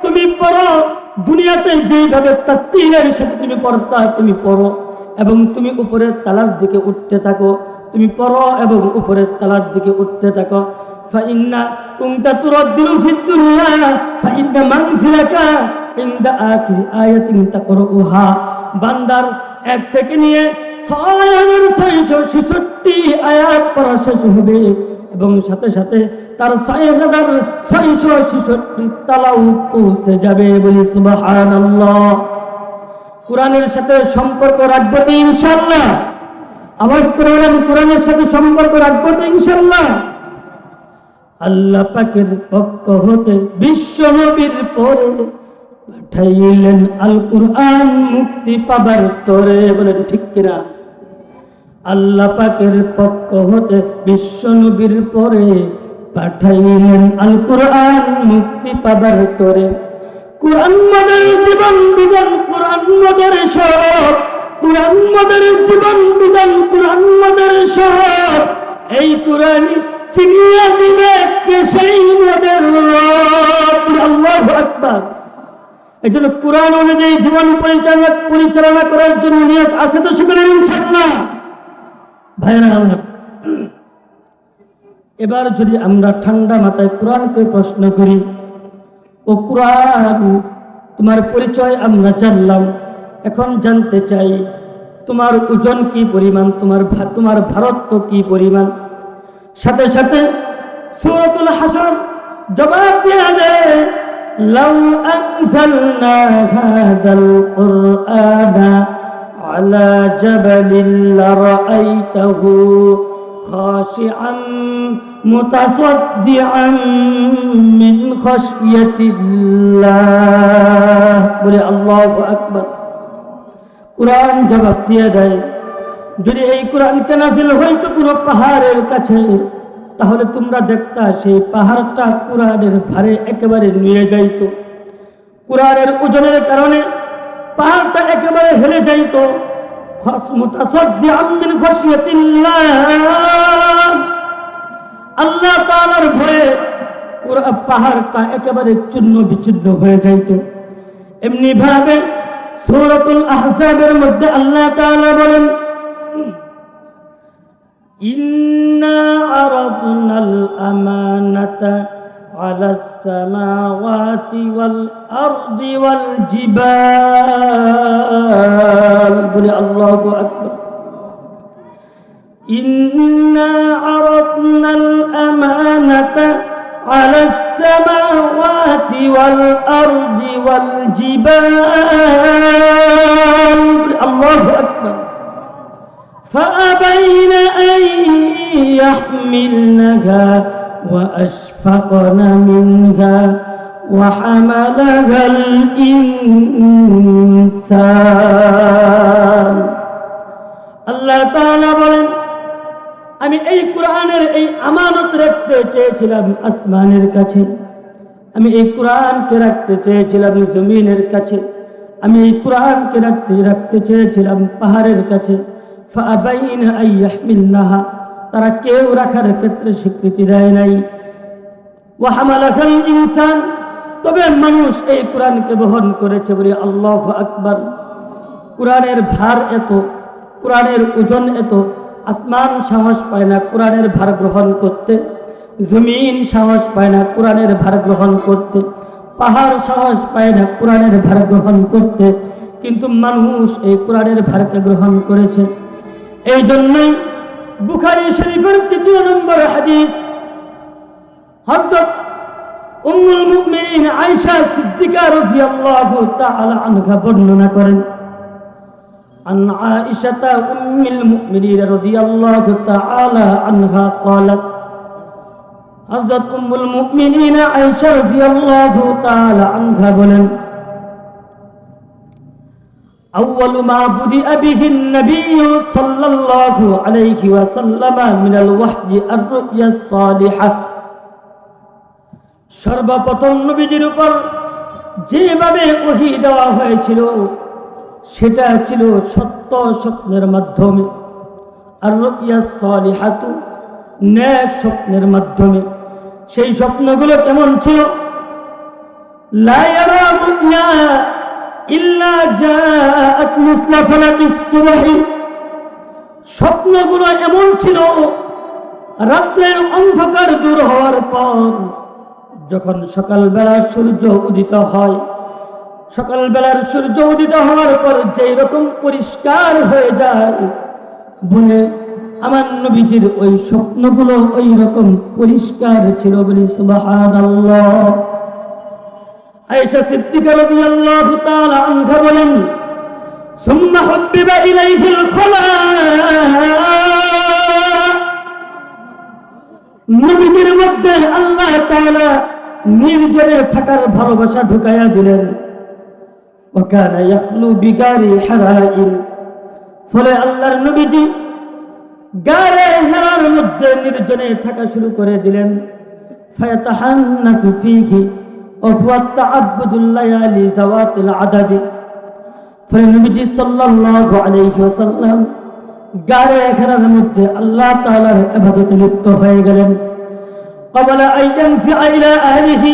A: তুমি পড়ো। দুনিয়াতে যেইভাবে তারতিলের সাথে তুমি পড়তা, তুমি পড়ো এবং তুমি উপরের তালার দিকে উঠতে থাকো, তুমি পড়ো এবং উপরের তালার দিকে উঠতে থাকো। ফাইন্না কুনতা তুরাদ্দিলু ফিদ দুনিয়া ফাইন্না মানজিলাকা ইনদা আখির আয়াতিন তাকরাউহা। বান্দার 1 থেকে নিয়ে 6666 আয়াত পড়া শেষ হবে এবং সাথে সাথে তার 6666 তালাও পৌঁছে যাবে। বলি সুবহানাল্লাহ। কোরআনের সাথে সম্পর্ক রাখবো তো ইনশাআল্লাহ? আওয়াজ করে বলেন, কোরআনের সাথে সম্পর্ক রাখবো তো ইনশাআল্লাহ? আল্লাহ পাকের পক্ষ হতে বিশ্ব নবীর পরে পাঠাইলেন আল কুরআন মুক্তি পাবার তরে। বলেন ঠিক কিনা? আল্লাহ পাকের পক্ষ হতে বিশ্ব নবীর পরে পাঠাইলেন আল কুরআন মুক্তি পাবার তরে। কুরআন মদের জীবন বিধান, কুরআন মদের সব, কুরআন মদের জীবন বিধান, কুরআন মদের সব। এই কুরআনই চিনিয়ে দিবে কে সেই মদের রব। আল্লাহু আকবার। এই জন্য কুরআন অনুযায়ী জীবন পরিচালনা করার জন্য নিয়ত আছে তো সকলের ইনশাআল্লাহ? ভাইরা আমার, এবার যদি আমরা ঠান্ডা মাথায় কোরআনকে প্রশ্ন করি, ও কোরআন তোমার পরিচয় আমরা জানলাম, এখন জানতে চাই তোমার ওজন কি পরিমাণ, তোমার ভারত্ব কি পরিমাণ। সাথে সাথে সূরাতুল হাশর জবাব দিয়ে দেয়, লাউ আনজালনা হাযাল কুরআনা আলা জাবালিন লারাআইতাহু খাশিআন মুতাসাদ্দিআন মিন খাশিয়াতিল্লাহ। বলে আল্লাহু আকবার। কুরআন জবাব দিয়ে দেয়, যদি এই কোরআনকে নাযিল হইতো কোনো পাহাড়ের কাছে, তাহলে তোমরা দেখতা সেই পাহাড়টা কোরআনের ভারে একেবারে নিয়ে যাইতো। কোরআনের ওজনের কারণে পাহাড়টা একেবারে হেলে যাইতো। মুতাসাদ্দিআন মিন খাশিয়াতিল্লাহ, আল্লাহ তাআলার ভয়ে পাহাড়টা একেবারে চূর্ণ বিচূর্ণ হয়ে যাইতো। এমনি ভাবে সূরাতুল আহজাবের মধ্যে আল্লাহ তাআলা বলেন, ইন্না আরাদনাল আমানাতা আলাস সামাওয়াতি ওয়াল আরদি ওয়াল জিবাল। বলে আল্লাহু আকবার। ইন্না আরাদনাল আমানাতা আলাস সামাওয়াতি ওয়াল আরদি ওয়াল জিবাল। আল্লাহু আকবার। فأبين أن يحملنها وأشفقن منها وحملها الإنسان। আল্লাহ তাআলা বলেন, আমি এই কোরআনের এই আমানত রাখতে চেয়েছিলাম আসমানের কাছে, আমি এই কোরআনকে রাখতে চেয়েছিলাম জমিনের কাছে, আমি এই কোরআনকে রাখতে চেয়েছিলাম পাহাড়ের কাছে। ফাআবাইনা আন ইয়াহমিলনাহা, তারা কেউ রাখার ক্ষেত্রে স্বীকৃতি দেয় নাই। ওয়া হামালাহাল ইনসান, তবে মানুষ এই কোরআনকে বহন করেছে। বলি আল্লাহু আকবার। কোরআনের ভার এত, কোরআনের ওজন এত, আসমান সাহস পায় না কোরআনের ভার গ্রহণ করতে, জমিন সাহস পায় না কোরআনের ভার গ্রহণ করতে, পাহাড় সাহস পায় না কোরআনের ভার গ্রহণ করতে, কিন্তু মানুষ এই কোরআনের ভারকে গ্রহণ করেছে। এই জন্যই বুখারী শরীফের ৩য় নম্বর হাদিস হযরত উম্মুল মুমিনিন আয়েশা সিদ্দিকা রাদিয়াল্লাহু তাআলা আনহা বর্ণনা করেন, عن عائشة أم المؤمنين رضي الله تعالى عنها قالت, حضرت أم المؤمنين عائشة رضي الله تعالى عنها বলেন, أول ما بدأ به النبي صلى الله عليه وسلم من الوحي الرؤيا الصالحة। সর্বপ্রথম নবীজির উপর যেভাবে ওহী দেওয়া হয়েছিল সেটা ছিল সত্য স্বপ্নের মাধ্যমে, আর রুইয়া সালিহাতু, নেক স্বপ্নের মাধ্যমে। সেই স্বপ্নগুলো কেমন ছিল? লা ইয়ারা রুইয়া ইল্লা জাআত মিসলা ফালাকিস সুবহি, স্বপ্নগুলো এমন ছিল রাত্রের অন্ধকার দূর হওয়ার পর যখন সকালবেলা সূর্য উদিত হয়, সকালবেলার সূর্য উদিত হওয়ার পর যেই রকম পরিষ্কার হয়ে যায়, বলে আমার নবীজির ওই স্বপ্নগুলো ওই রকম পরিষ্কার ছিল। বলি সুবহানাল্লাহ। আয়েশা সিদ্দিকা রাদিয়াল্লাহু তাআলা আনহা বলেন, সুম্মা হুব্বিবা ইলাইহিল খলা, নবীজির মধ্যে আল্লাহ তাআলা নির্জনে থাকার ভালোবাসা ঢুকাইয়া দিলেন। وكان يخلو بغار حراء ফলে আল্লাহর নবীজি গারে হেরার মধ্যে নির্জনে থাকা শুরু করে দিলেন। ফায়াতাহান্নাসু ফীহি ওয়া হুয়া তাআব্বুদুল লায়ালি যাওয়াতিল আদাদ। ফলে নবীজি সাল্লাল্লাহু আলাইহি ওয়াসাল্লাম গারে হেরার মধ্যে আল্লাহ তাআলার ইবাদতে লিপ্ত হয়ে গেলেন। ক্বাবলা আইয়ানসিআ ইলা আহলিহি,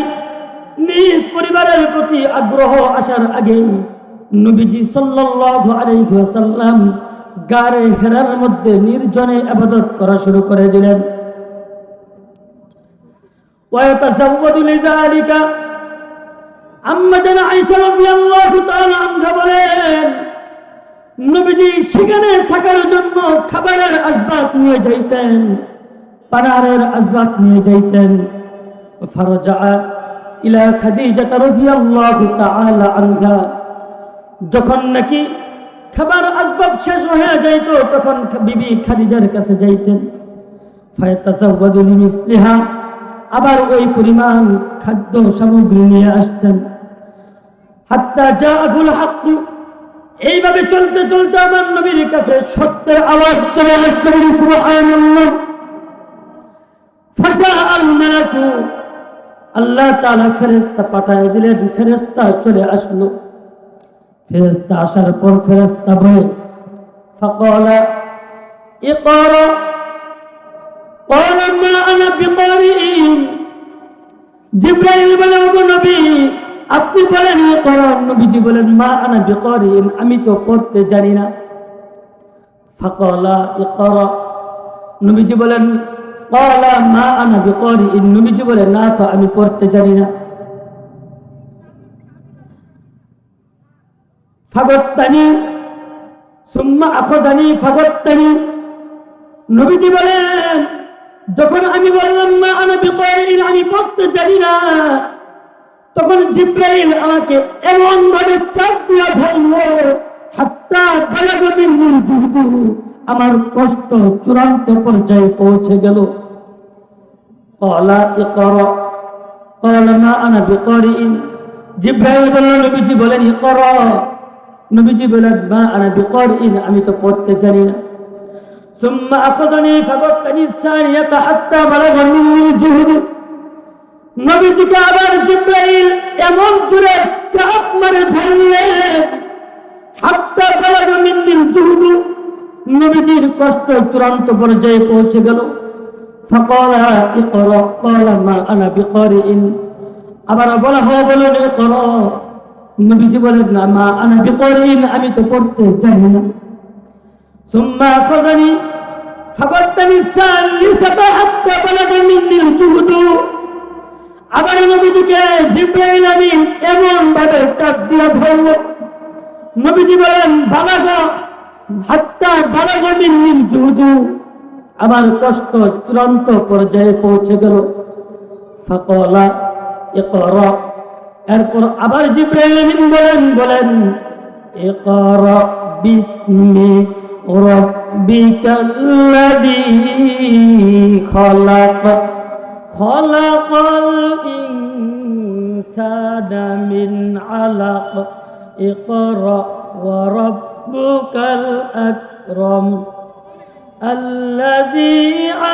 A: নিজ পরিবারের প্রতি আগ্রহ আসার আগেই নবীজি সাল্লাল্লাহু আলাইহি ওয়াসাল্লাম গারে হেরার মধ্যে নির্জনে ইবাদত করা শুরু করে দিলেন। ওয়া ইয়াতাযাওয়াদু লিযালিকা, আম্মা জানা আয়েশা রাদিয়াল্লাহু তাআলা আনহা বলেন, নবীজি সেখানে থাকার জন্য খাবারের আসবাব নিয়ে যাইতেন, পানারের আসবাব নিয়ে যাইতেন। ফারাজা ইলা খাদিজা রাদিয়াল্লাহু তাআলা আনহা, যখন নাকি খাবার আসবাব শেষ হয়ে যাইত তখন বিবি খাদিজার কাছে যাইতেন। ফায়াতাযাওয়াদু লিমিসলিহা, আবার ওই পরিমাণ খাদ্য সামগ্রী নিয়ে আসতেন। হাত্তা জাআহুল হক, এইভাবে চলতে চলতে আমার নবীর কাছে সত্যের আওয়াজ চলে আসলো। সুবহানাল্লাহ। ফাজাআল মালাকু, আল্লাহ তাআলা ফেরেশতা পাঠিয়ে দিলেন, ফেরেশতা চলে আসলো। ফেরেশতা আসার পর ফেরেশতা বলে, ফাকালা ইকরা, ক্বালা মা আনা বিকারিইন। জিবরাইল বলে, ওগো নবী আপনি বলেন ইকরা। নবীজি বলেন, মা আনা বিকারিইন, আমি তো পড়তে জানি না। ফাকালা ইকরা, নবীজি বলেন, ক্বালা মা আনা বিকারিইন, নবীজি বলেন, না তো আমি পড়তে জানি না। ফাগত্তানি সুম্মা আখাযানি ফাগত্তানি, নবীজি বলেন, যখন আমি বললাম মা আনা বিকারিইন, আমি পড়তে জানি না, তখন জিবরাইল আমাকে এমন ভাবে চাপ দিয়ে ধরলো, হাত্তা বালাগা মিন্নিল জুহদু, আমার কষ্ট চূড়ান্ত পর্যায়ে পৌঁছে গেল। ক্বালা ইকরা, ক্বালা মা আনা বিকারিইন, জিবরাইল বললেন, নবীজি বলেন ইকরা। নবীজি বলেন, মা আনা বিকারিইন, আমি তো পড়তে জানি না। সুম্মা আখাযানি ফাগাত্তানি সানিয়াতা হাত্তা বালাগা মিন্নিল জুহদু, নবীজিকে আবার জিবরাইল এমন জোরে চাপ মারে ধরলেন, হাত্তা বালাগা মিন্নিল জুহদু, নবীজির কষ্ট চূড়ান্ত পর্যায়ে পৌঁছে গেল। ফাকালা ইকরা, ক্বালা মা আনা বিকারিইন, আবার বলা হয় বলেন ইকরা। নবীজি বলেন, না মা আনা বিকারিইন, আমি তো পড়তে জানি না। সুম্মা আখাযানি ফাগাত্তানি সালিসাতা হাত্তা বালাগা মিন্নিল জুহদু, আবার নবীজিকে জিবরাইল আমিন এমন ভাবে চাপ দিয়ে ধরল, নবীজি বলেন বালাগা হাত্তা বালাগা মিন্নিল জুহদু, আমার কষ্ট চূড়ান্ত পর্যায়ে পৌঁছে গেল। ফাকালা ইকরা, এরপর আবার জিবরাইল আমিন বলেন ইকরা বিসমি রাব্বিকাল্লাযী খালাক, খালাকাল ইনসানা মিন আলাক, ইকরা ওয়া রাব্বুকাল আকরাম, আল্লাযী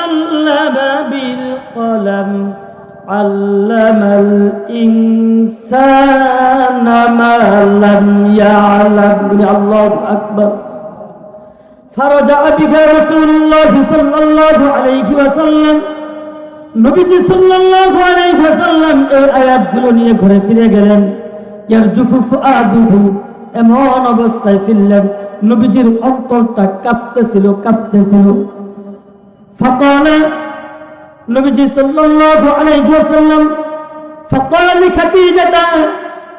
A: আল্লামা বিল কলম, আল্লামাল ইনসানা মা লাম ইয়ালাম। আল্লাহু আকবার। ফারাজা বিহা রাসূলুল্লাহ সাল্লাল্লাহু আলাইহি ওয়াসাল্লাম, নবীজি সাল্লাল্লাহু আলাইহি ওয়াসাল্লাম এই আয়াতগুলো নিয়ে ঘরে ফিরে গেলেন। ইয়ারজুফু ফুআদুহু, এমন অবস্থায় ফিরলেন নবীজির অন্তরটা কাঁপতেছিল। ফাকালা, নবীজি সাল্লাল্লাহু আলাইহি ওয়াসাল্লাম ফাকালা লিখাদিজা,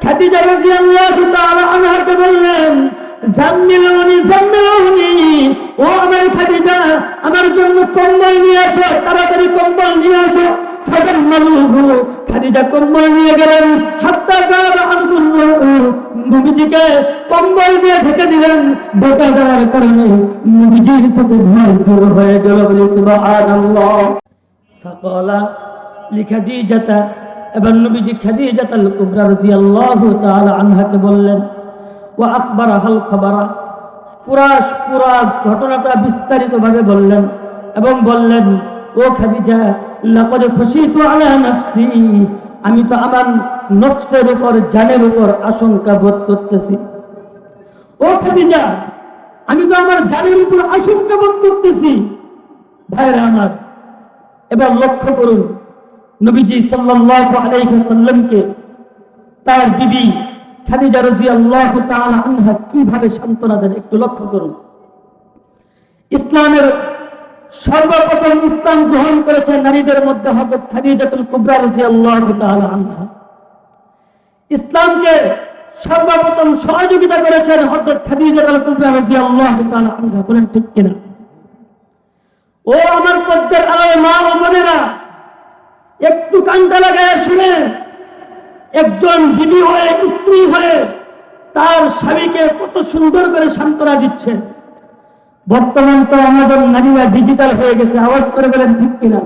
A: খাদিজা রাদিয়াল্লাহু তাআলা আনহাকে বললেন, জাম্মিলুনি জাম্মিলুনি, ও আমার খাদিজা আমার জন্য কম্বল নিয়ে আসো, তাড়াতাড়ি কম্বল নিয়ে আসো। ফাজাম্মালুহু, খাদিজা কম্বল নিয়ে গেলেন। হাত্তা যাবা আনহুল্লাহু, নবীজিকে কম্বল দিয়ে ঢেকে দিলেন। ঢেকে দেওয়ার কারণে নবীজির থেকে ভয় দূর হয়ে গেল। বলি সুবহানাল্লাহ। ফাকালা লিখাদিজাতা, এবার নবীজি খাদিজাতুল কুবরা রাদিয়াল্লাহু তাআলা আনহাকে বললেন, ওয়া আখবারাহাল খাবারা, পুরা ঘটনাটা বিস্তারিতভাবে বললেন এবং বললেন, ও খাদিজা, লাকাদ খুশিতু আলা নাফসি, আমি তো আমার নফসের উপর, জানের উপর আশঙ্কা বোধ করতেছি। ও খাদিজা, আমি তো আমার জানের উপর আশঙ্কা বোধ করতেছি। ভাইরা আমার, এবার লক্ষ্য করুন নবীজি সাল্লাল্লাহু আলাইহি ওয়াসাল্লামকে তার বিবি খাদিজা রাদিয়াল্লাহু তাআলা আনহা কিভাবে সান্ত্বনা দেন, একটু লক্ষ্য করুন। ইসলামের সর্বপ্রথম ইসলাম গ্রহণ করেছে নারীদের মধ্যে হযরত খাদিজাতুল কুবরা রাদিয়াল্লাহু তাআলা আনহা। ইসলামকে সর্বপ্রথম সহযোগিতা করেছেন হযরত খাদিজাতুল কুবরা রাদিয়াল্লাহু তাআলা আনহা। বলেন ঠিক কিনা? ও আমার পর্দার আলোর মা ও বোনেরা, একটু কানটা লাগায় শুনে, একজন বিবি হয়ে, স্ত্রী হয়ে তার স্বামীকে কত সুন্দর করে সান্ত্বনা দিচ্ছে। বর্তমান তো আমাদের নারীরা ডিজিটাল হয়ে গেছে, আওয়াজ করে বলেন ঠিক কিনা?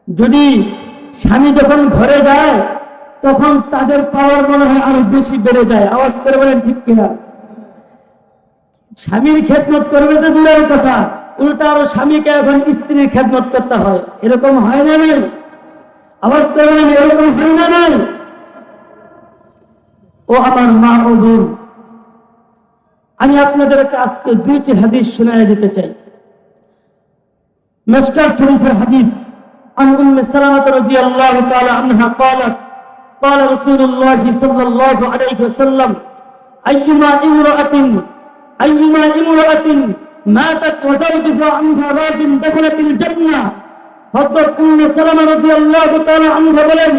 A: যদি স্বামী যখন ঘরে যায় তখন তাদের পাওয়ার মনে হয় আরো বেশি বেড়ে যায়, আওয়াজ করে বলেন ঠিক কিনা? স্বামীর খেদমত করবে তো দূরের কথা, উল্টা আরো স্বামীকে এখন স্ত্রীর খেদমত করতে হয়। এরকম হয় না নাই? আওয়াজ করে বলেন, এরকম হয় না নাই? ও আমার মা ও বোন, আমি আপনাদেরকে আজকে দুইটি হাদিস শোনায় যেতে চাই। মিশকাত শরীফের হাদিস, আন উম্মে সালামা রাদিয়াল্লাহু তাআলা আনহা قالت قال رسول الله صلى الله عليه وسلم أيما امرأة ماتت وزوجها عنها راض دخلت الجنة। হযরত উম্মে সালামা রাদিয়াল্লাহু তাআলা আনহা বলেন,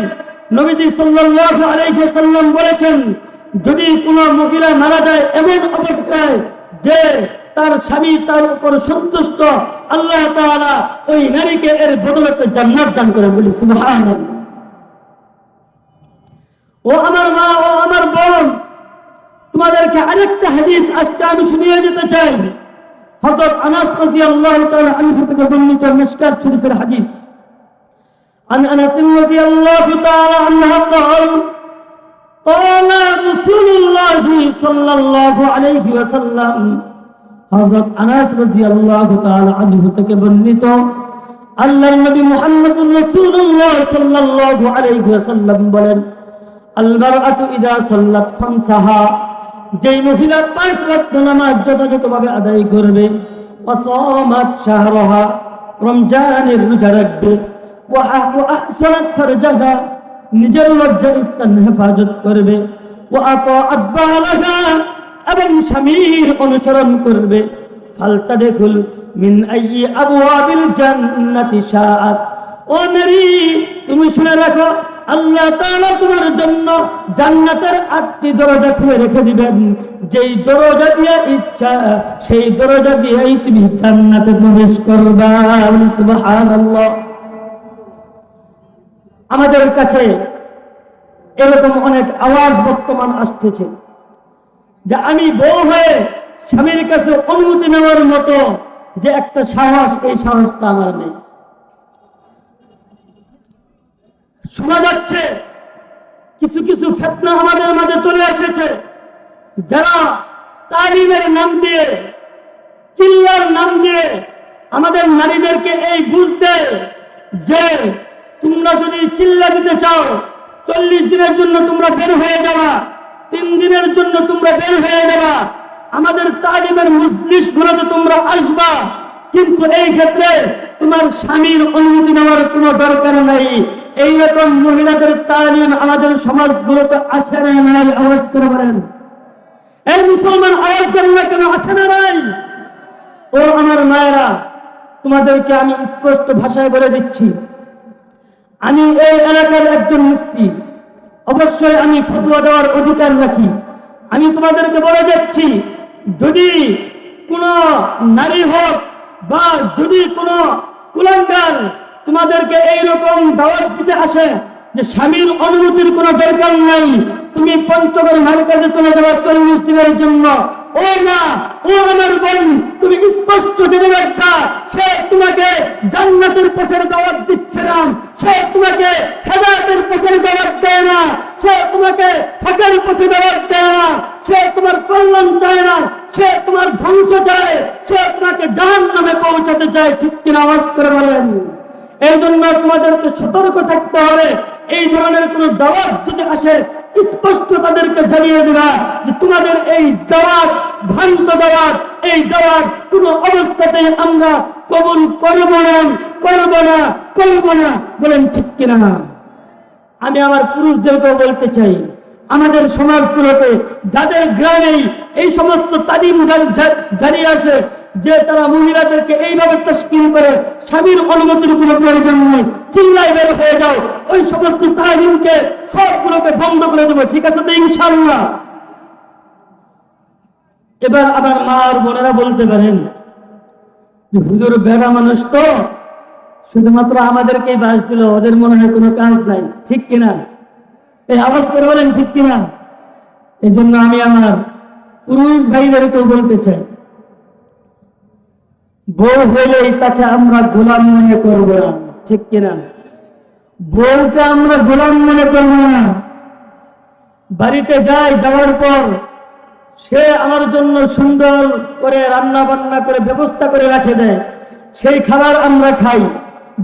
A: নবীজি সাল্লাল্লাহু আলাইহি ওয়াসাল্লাম বলেছেন, যদি কোনো মহিলা মারা যায় এমন অবস্থায় যে তার স্বামী তার উপর সন্তুষ্ট, আল্লাহ তাআলা ওই নারীকে এর বদৌলতে জান্নাত দান করে। বলি সুবহানাল্লাহ। ও আমার মা ও আমার বোন, তোমাদেরকে আরেকটা হাদিস আজকে আমি শুনিয়ে যেতে চাই। হযরত আনাস রাদিয়াল্লাহু তাআলা আনহু থেকে বর্ণিত মিশকাত শরীফের হাদিস। عن أنس رضي الله تعالى عنه قال قال رسول الله صلى الله عليه وسلم হযরত আনাস রাদিয়াল্লাহু তাআলা আনহু থেকে বর্ণিত আল্লাহর নবী মুহাম্মদুর রাসূলুল্লাহ সাল্লাল্লাহু আলাইহি ওয়াসাল্লাম বলেন, আল মারআতু ইযা সাল্লাত খামসাহা, যেই মহিলা 5 ওয়াক্ত নামাজ যথাযথভাবে আদায় করবে, ওয়া সামাত শাহরাহা, রমজানের রোজা রাখবে, ওয়া আহসানাত ফারজাহা, নিজের লজ্জার স্থান হেফাজত করবে, ওয়া আতাআত বালাহা, এবং স্বামীর অনুসরণ করবে, ফালতাদখুল মিন আইয়ি আবওয়াবিল জান্নাতি শাআত। ও নারী, তুমি শুনে রাখো, আল্লাহ তাআলা তোমার জন্য জান্নাতের 8টি দরজা খুলে রেখে দিবেন। যেই দরজা দিয়ে ইচ্ছা সেই দরজা দিয়েই তুমি জান্নাতে প্রবেশ করবা। সুবহানাল্লাহ। আমাদের কাছে এরকম অনেক আওয়াজ বর্তমান আসতেছে যে আমি বউ হয়ে স্বামীর কাছে অনুমতি নেওয়ার মতো যে একটা সাহস, এই সাহসটা আমার নেই। শোনা যাচ্ছে কিছু কিছু ফিতনা আমাদের মাঝে চলে এসেছে, যারা তালিমের নাম দিয়ে, চিল্লার নাম দিয়ে আমাদের নারীদেরকে এই বুঝ দেয় যে তোমরা যদি চিল্লা দিতে চাও 40 দিনের জন্য তোমরা বের হয়ে যাবা, 3 দিনের জন্য তোমরা বের হয়ে যাবা, আমাদের তালিমের মজলিস গুলোতে তোমরা আসবা, কিন্তু এই ক্ষেত্রে তোমার স্বামীর অনুমতি নেওয়ার কোনো দরকার নাই। এইরকম মহিলাদের তালিম আমাদের সমাজগুলোতে আছে না নাই? আওয়াজ করে বলেন। এই মুসলমান আওয়াজ করেন না কেন? আছে না নাই? ও আমার মায়েরা, তোমাদেরকে আমি স্পষ্ট ভাষায় বলে দিচ্ছি, আমি এই এলাকার একজন মুফতি, অবশ্যই আমি ফতোয়া দেওয়ার অধিকার রাখি। আমি তোমাদেরকে বলে যাচ্ছি, যদি কোনো নারী হোক বা যদি কোনো কুলাঙ্গার তোমাদেরকে এইরকম দাওয়াত দিতে আসে যে স্বামীর অনুমতির কোনো দরকার নাই, তুমি পঞ্চগড় মার্কেটে চলে যাবে 40 দিনের জন্য, ও না, ও আমার বোন, তুমি স্পষ্ট জেনে রাখবা, সে তোমাকে জান্নাতের পথের দাওয়াত দিচ্ছে না, সে তোমাকে হেদায়েতের পথে দাওয়াত দেয় না, সে তোমাকে হকের পথে দাওয়াত দেয় না, সে তোমার কল্যাণ চায় না, সে তোমার ধ্বংস চায়, সে তোমাকে জাহান্নামে পৌঁছাতে চায়। ঠিক কিনা আওয়াজ করে বলেন। এই জন্য তোমাদেরকে সতর্ক থাকতে হবে। এই ধরনের কোন দাওয়াত যদি আসে স্পষ্ট তাদেরকে জানিয়ে দেবা যে তোমাদের এই দাওয়াত ভ্রান্ত দাওয়াত, এই দাওয়াত কোন অবস্থাতেই আমরা কবুল করব না, করব না, করব না। বলেন ঠিক কিনা? আমি আমার পুরুষদেরকেও বলতে চাই, আমাদের সমাজগুলোতে যাদের গ্রামে এই সমস্ত তালিম জারি আছে যে তারা মহিলাদেরকে এইভাবে তাশকিল করে, স্বামীর অনুমতির কোনো প্রয়োজন নেই, চিল্লাই বের হয়ে যাও, ওই সমস্ত তালিমকে সবগুলোকে বন্ধ করে দেবো। ঠিক আছে তো ইনশাআল্লাহ? এবার আবার মা আর বোনেরা বলতে পারেন যে হুজুর বেড়া মানুষ তো শুধুমাত্র আমাদেরকেই বাস দিল, ওদের মনে হয় কোনো কাজ নাই। ঠিক কিনা? এই আওয়াজ করে বলেন ঠিক কিনা? এই জন্য আমি আমার পুরুষ ভাইদেরকেও বলতে চাই, বউ হইলেই তাকে আমরা গোলাম মনে করব না। ঠিক কিনা? বউকে আমরা গোলাম মনে করব না। বাড়িতে যাওয়ার পর সে আমার জন্য সুন্দর করে রান্না বান্না করে ব্যবস্থা করে রাখে দেয়, সেই খাবার আমরা খাই।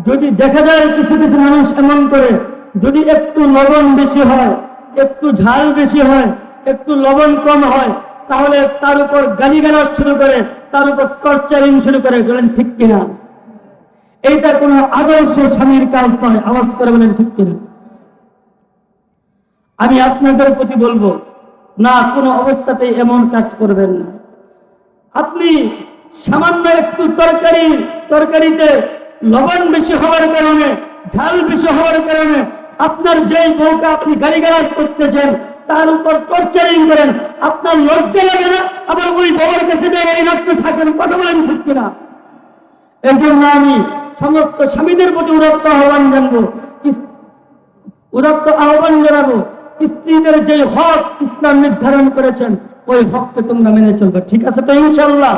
A: যদি দেখা যায় কিছু কিছু মানুষ এমন করে, যদি একটু লবণ বেশি হয়, একটু ঝাল বেশি হয়, একটু লবণ কম হয়, তাহলে তার উপর গালিগালাজ শুরু করে, তার উপর টর্চারিং শুরু করে। বলেন ঠিক কিনা? এইটা কোন আদর্শ স্বামীর কাজ নয়। আওয়াজ করে বলেন ঠিক কিনা? আমি আপনাদের প্রতি বলবো, না, কোনো অবস্থাতেই এমন কাজ করবেন না। আপনি সামান্য একটু তরকারিতে লবণ বেশি হওয়ার কারণে, ঝাল বেশি হওয়ার কারণে আপনার যেই বউকে আপনি গালিগালাজ করতেছেন, তার উপর টর্চারিং করেন, আপনার লজ্জা লাগে না? আবার ওই বউয়ের কাছে এই রাত্রে থাকেন। কথা বলেন ঠিক কিনা? এই জন্য আমি সমস্ত স্বামীদের প্রতি উদাত্ত আহ্বান জানাবো, স্ত্রীদের যে হক ইসলাম নির্ধারণ করেছেন, ওই হককে তোমরা মেনে চলবে। ঠিক আছে তো ইনশাআল্লাহ?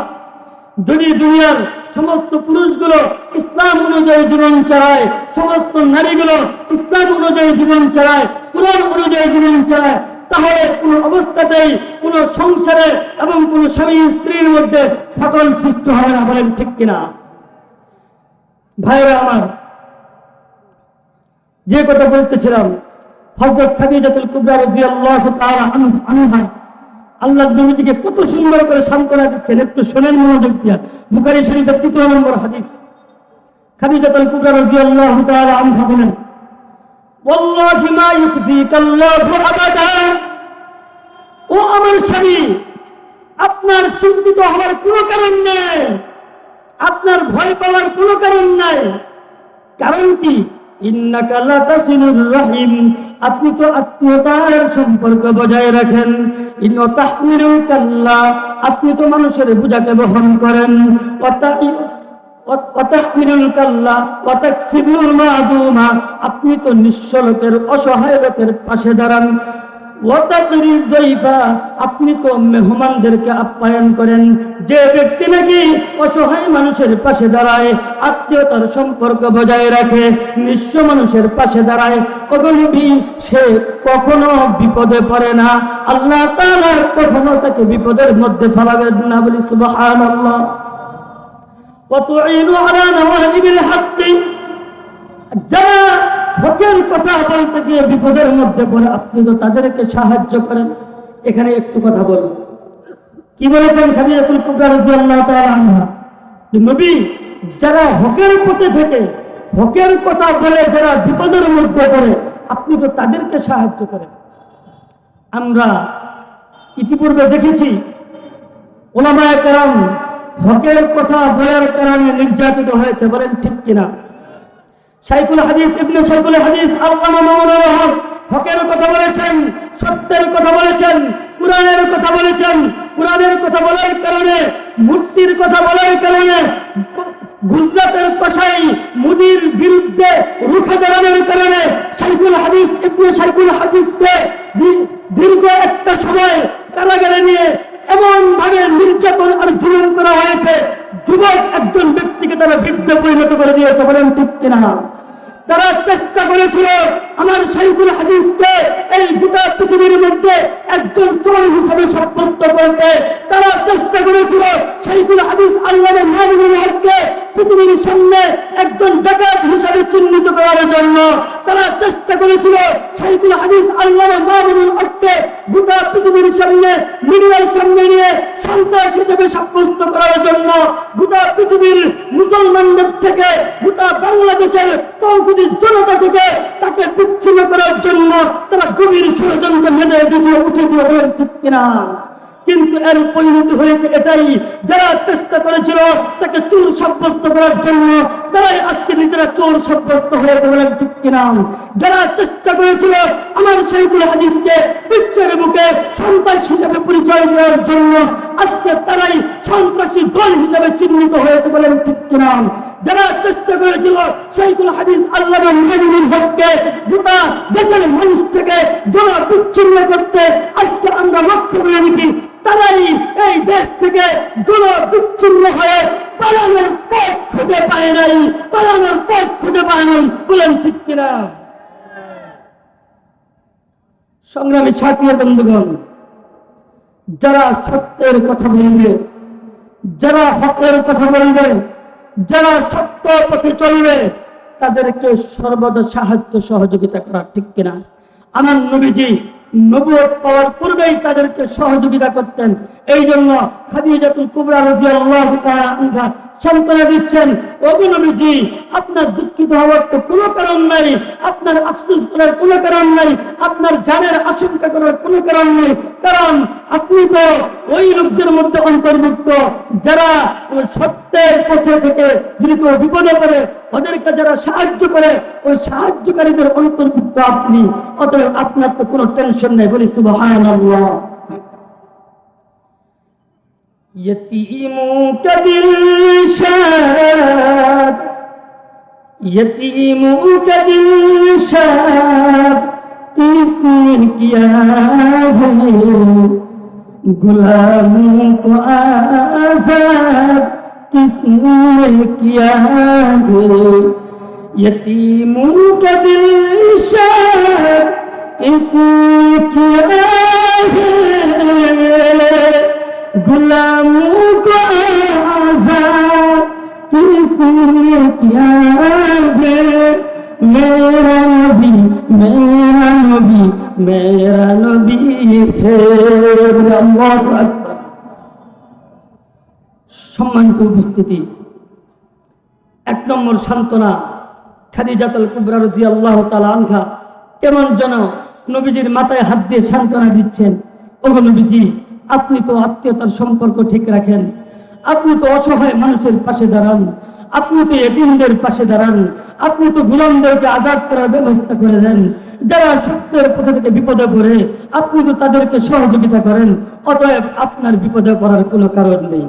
A: যদি দুনিয়ার সমস্ত পুরুষগুলো ইসলাম অনুযায়ী জীবন চালায়, সমস্ত নারীগুলো ইসলাম অনুযায়ী জীবন চালায়, কুরআন অনুযায়ী জীবন চালায়, তাহলে কোন অবস্থাতেই কোন সংসারে এবং কোন স্বামী স্ত্রীর মধ্যে ফাটল সৃষ্টি হবে না। বলেন ঠিক কিনা? ভাইরা আমার, যে কথা বলতেছিলাম, হযরত খাদিজাতুল কুবরা রাদিয়াল্লাহু তাআলা আনহা আল্লাহ নবীজিকে কত সুন্দর করে সান্ত্বনা দিচ্ছেন। একটু শোনেন মনোযোগ দিয়া। বুখারী শরীফের ৩য় নম্বর হাদিস। খাদিজাতুল কুবরা রাদিয়াল্লাহু তাআলা আনহা বলেন, ওয়াল্লাহি মা ইউখজিকাল্লাহু আবাদা। ও আমার স্বামী, আপনার চিন্তিত হওয়ার কোনো কারণ নেই, আপনার ভয় পাওয়ার কোনো কারণ নাই। কারণ কি? ইন্নাকা লা তাসিলুর রাহিম, আপনি তো আত্মীয়তার সম্পর্ক বজায় রাখেন। ইন্না তাহমিলুল কাল্লা, আপনি তো মানুষের বোঝাকে বহন করেন। ওয়াতাহমিলুল কাল্লা ওয়া তাকসিবুল মাদুমা, আপনি তো নিঃস্ব লোকের, অসহায় লোকের পাশে দাঁড়ান। ওয়াতাকরি যাইফা, আপনি তো মেহমানদেরকে আপ্যায়ন করেন। যে ব্যক্তি নাকি অসহায় মানুষের পাশে দাঁড়ায়, আত্মীয়তার সম্পর্ক বজায় রাখে, নিঃস্ব মানুষের পাশে দাঁড়ায়, ওগনবী সে কখনো বিপদে পড়ে না। আল্লাহ তাআলা কখনো তাকে বিপদের মধ্যে ফেলাবেন না। বলি সুবহানাল্লাহ। ওয়া তুঈনু আলা নওয়াইবিল হাক্কি, যারা হকের কথা বলতে গিয়ে বিপদের মধ্যে পড়ে, আপনি তো তাদেরকে সাহায্য করেন। এখানে একটু কথা বলবো। কি বলেছেন খাদিজাতুল কুবরা রাদিয়াল্লাহু তাআলা আনহা? নবী, যারা হকের পথে থেকে হকের কথা বলে যারা বিপদের মধ্যে পড়ে, আপনি তো তাদেরকে সাহায্য করেন। আমরা ইতিপূর্বে দেখেছি উলামায়ে কেরাম হকের কথা বলার কারণে নির্যাতিত হয়েছে। বলেন ঠিক কিনা? শাইখুল হাদিস ইবনে শাইখুল হাদিস আল্লামা মাওলানা হকের কথা বলেছেন, সত্যের কথা বলেছেন, কুরআনের কথা বলেছেন। কুরআনের কথা বলার কারণে, মূর্তির কথা বলার কারণে, গুজরাটের কসাই মুদির বিরুদ্ধে রুখে দাঁড়ানোর কারণে শাইখুল হাদিস ইবনে শাইখুল হাদিসকে দীর্ঘ একটা সময় কারাগারে নিয়ে এমন ভাবে নির্যাতন আর জুলুম করা হয়েছে, যুবক একজন ব্যক্তিকে তারা বৃদ্ধ পরিণত করে দিয়েছে। বলেন ঠিক কিনা? তারা চেষ্টা করেছিল আমার শাইখুল হাদিসকে এই গোটা পৃথিবীর মধ্যে একজন চোর হিসেবে সাব্যস্ত করতে। তারা চেষ্টা করেছিল শাইখুল হাদিস আল্লামা মামুনুল হককে পৃথিবীর সামনে একজন ডাকাত হিসেবে চিহ্নিত করার জন্য। তারা চেষ্টা করেছিল শাইখুল হাদিস আল্লামা মামুনুল হককে গোটা পৃথিবীর সামনে মিডিয়ার সামনে নিয়ে সন্ত্রাস হিসেবে সাব্যস্ত করার জন্য। গোটা পৃথিবীর মুসলমানদের থেকে, গোটা বাংলাদেশের তৌহিদি জনতা থেকে তাকে বিচ্ছিন্ন করার জন্য তারা গভীর ষড়যন্ত্র মেলে উঠেছিল, ঠিক কিনা? কিন্তু এর পরিণতি হয়েছে এটাই, যারা চেষ্টা করেছিল তাকে চোর সাব্যস্ত করার জন্য তারাই আজকে নিজেরা চোর সাব্যস্ত হয়েছে, বলেন ঠিক কিনা? যারা চেষ্টা করেছিল আমার শাইখুল হাদিসকে বিশ্বের বুকে সন্ত্রাসী হিসেবে পরিচয় দেওয়ার জন্য আজকে তারাই সন্ত্রাসী দল হিসেবে চিহ্নিত হয়েছে, বলেন ঠিক কিনা? যারা চেষ্টা করেছিল শাইখুল হাদিস আল্লামা মামুনুল হককে গোটা দেশের মানুষ থেকে যারা বিচ্ছিন্ন করতে আজকে আমরা লক্ষ্য করে দেখি তারাই এই দেশ থেকে দল বিচ্ছিন্ন হয়ে পালানোর পথ খুঁজে পায় নাই, পালানোর পথ খুঁজে পায় নাই, বলেন ঠিক কিনা? সংগ্রামী সাথী বন্ধুগণ, যারা সত্যের কথা বলবে, যারা হকের কথা বলবে, যারা সত্য পথে চলবে তাদেরকে সর্বদা সাহায্য সহযোগিতা করা, ঠিক কিনা? আমার নবীজি নবুয়ত পাওয়ার পূর্বেই তাদেরকে সহযোগিতা করতেন। এই জন্য খাদিজাতুল কুবরা রাদিয়াল্লাহু তাআলা আনহা সান্ত্বনা দিচ্ছেন, ওগো নবীজি আপনার দুঃখিত হওয়ার তো কোনো কারণ নাই, আপনার আফসোস করার কোনো কারণ নাই, আপনার জানের আশঙ্কা করার কোনো কারণ নেই, কারণ আপনি তো ওই লোকদের মধ্যে অন্তর্ভুক্ত যারা সত্যের পথে থেকে যদি কেউ বিপদে পড়ে ওদেরকে যারা সাহায্য করে ওই সাহায্যকারীদের অন্তর্ভুক্ত আপনি, অতএব আপনার তো কোনো টেনশন নেই। বলি সুবহানাল্লাহ। यतीमों का दिल शाद, यतीमों का दिल शाद किसने किया है, गुलामों को आजाद किसने किया है, यतीमों का दिल शाद किसने किया है, गुलामों को आजाद किसने किया है, मेरा नबी मेरा नबी मेरा नबी है। अल्लाहु আকবার। সম্মানিত উপস্থিতি, এক নম্বর সান্ত্বনা খাদিজাতুল কুবরা রাদিয়াল্লাহু তাআলা আনহা কেমন যেন নবীজির মাথায় হাত দিয়ে সান্ত্বনা দিচ্ছেন, ওগো নবীজি আপনি তো আত্মীয়তার সম্পর্ক ঠিক রাখেন, আপনি তো অসহায় মানুষের পাশে দাঁড়ান, আপনি তো এতিমদের পাশে দাঁড়ান, আপনি তো গোলামদেরকে আজাদ করার ব্যবস্থা করে দেন, যারা সত্যের পথে থেকে বিপদে পড়ে আপনি তো তাদেরকে সহযোগিতা করেন, অতএব আপনার বিপদে পড়ার কোনো কারণ নেই।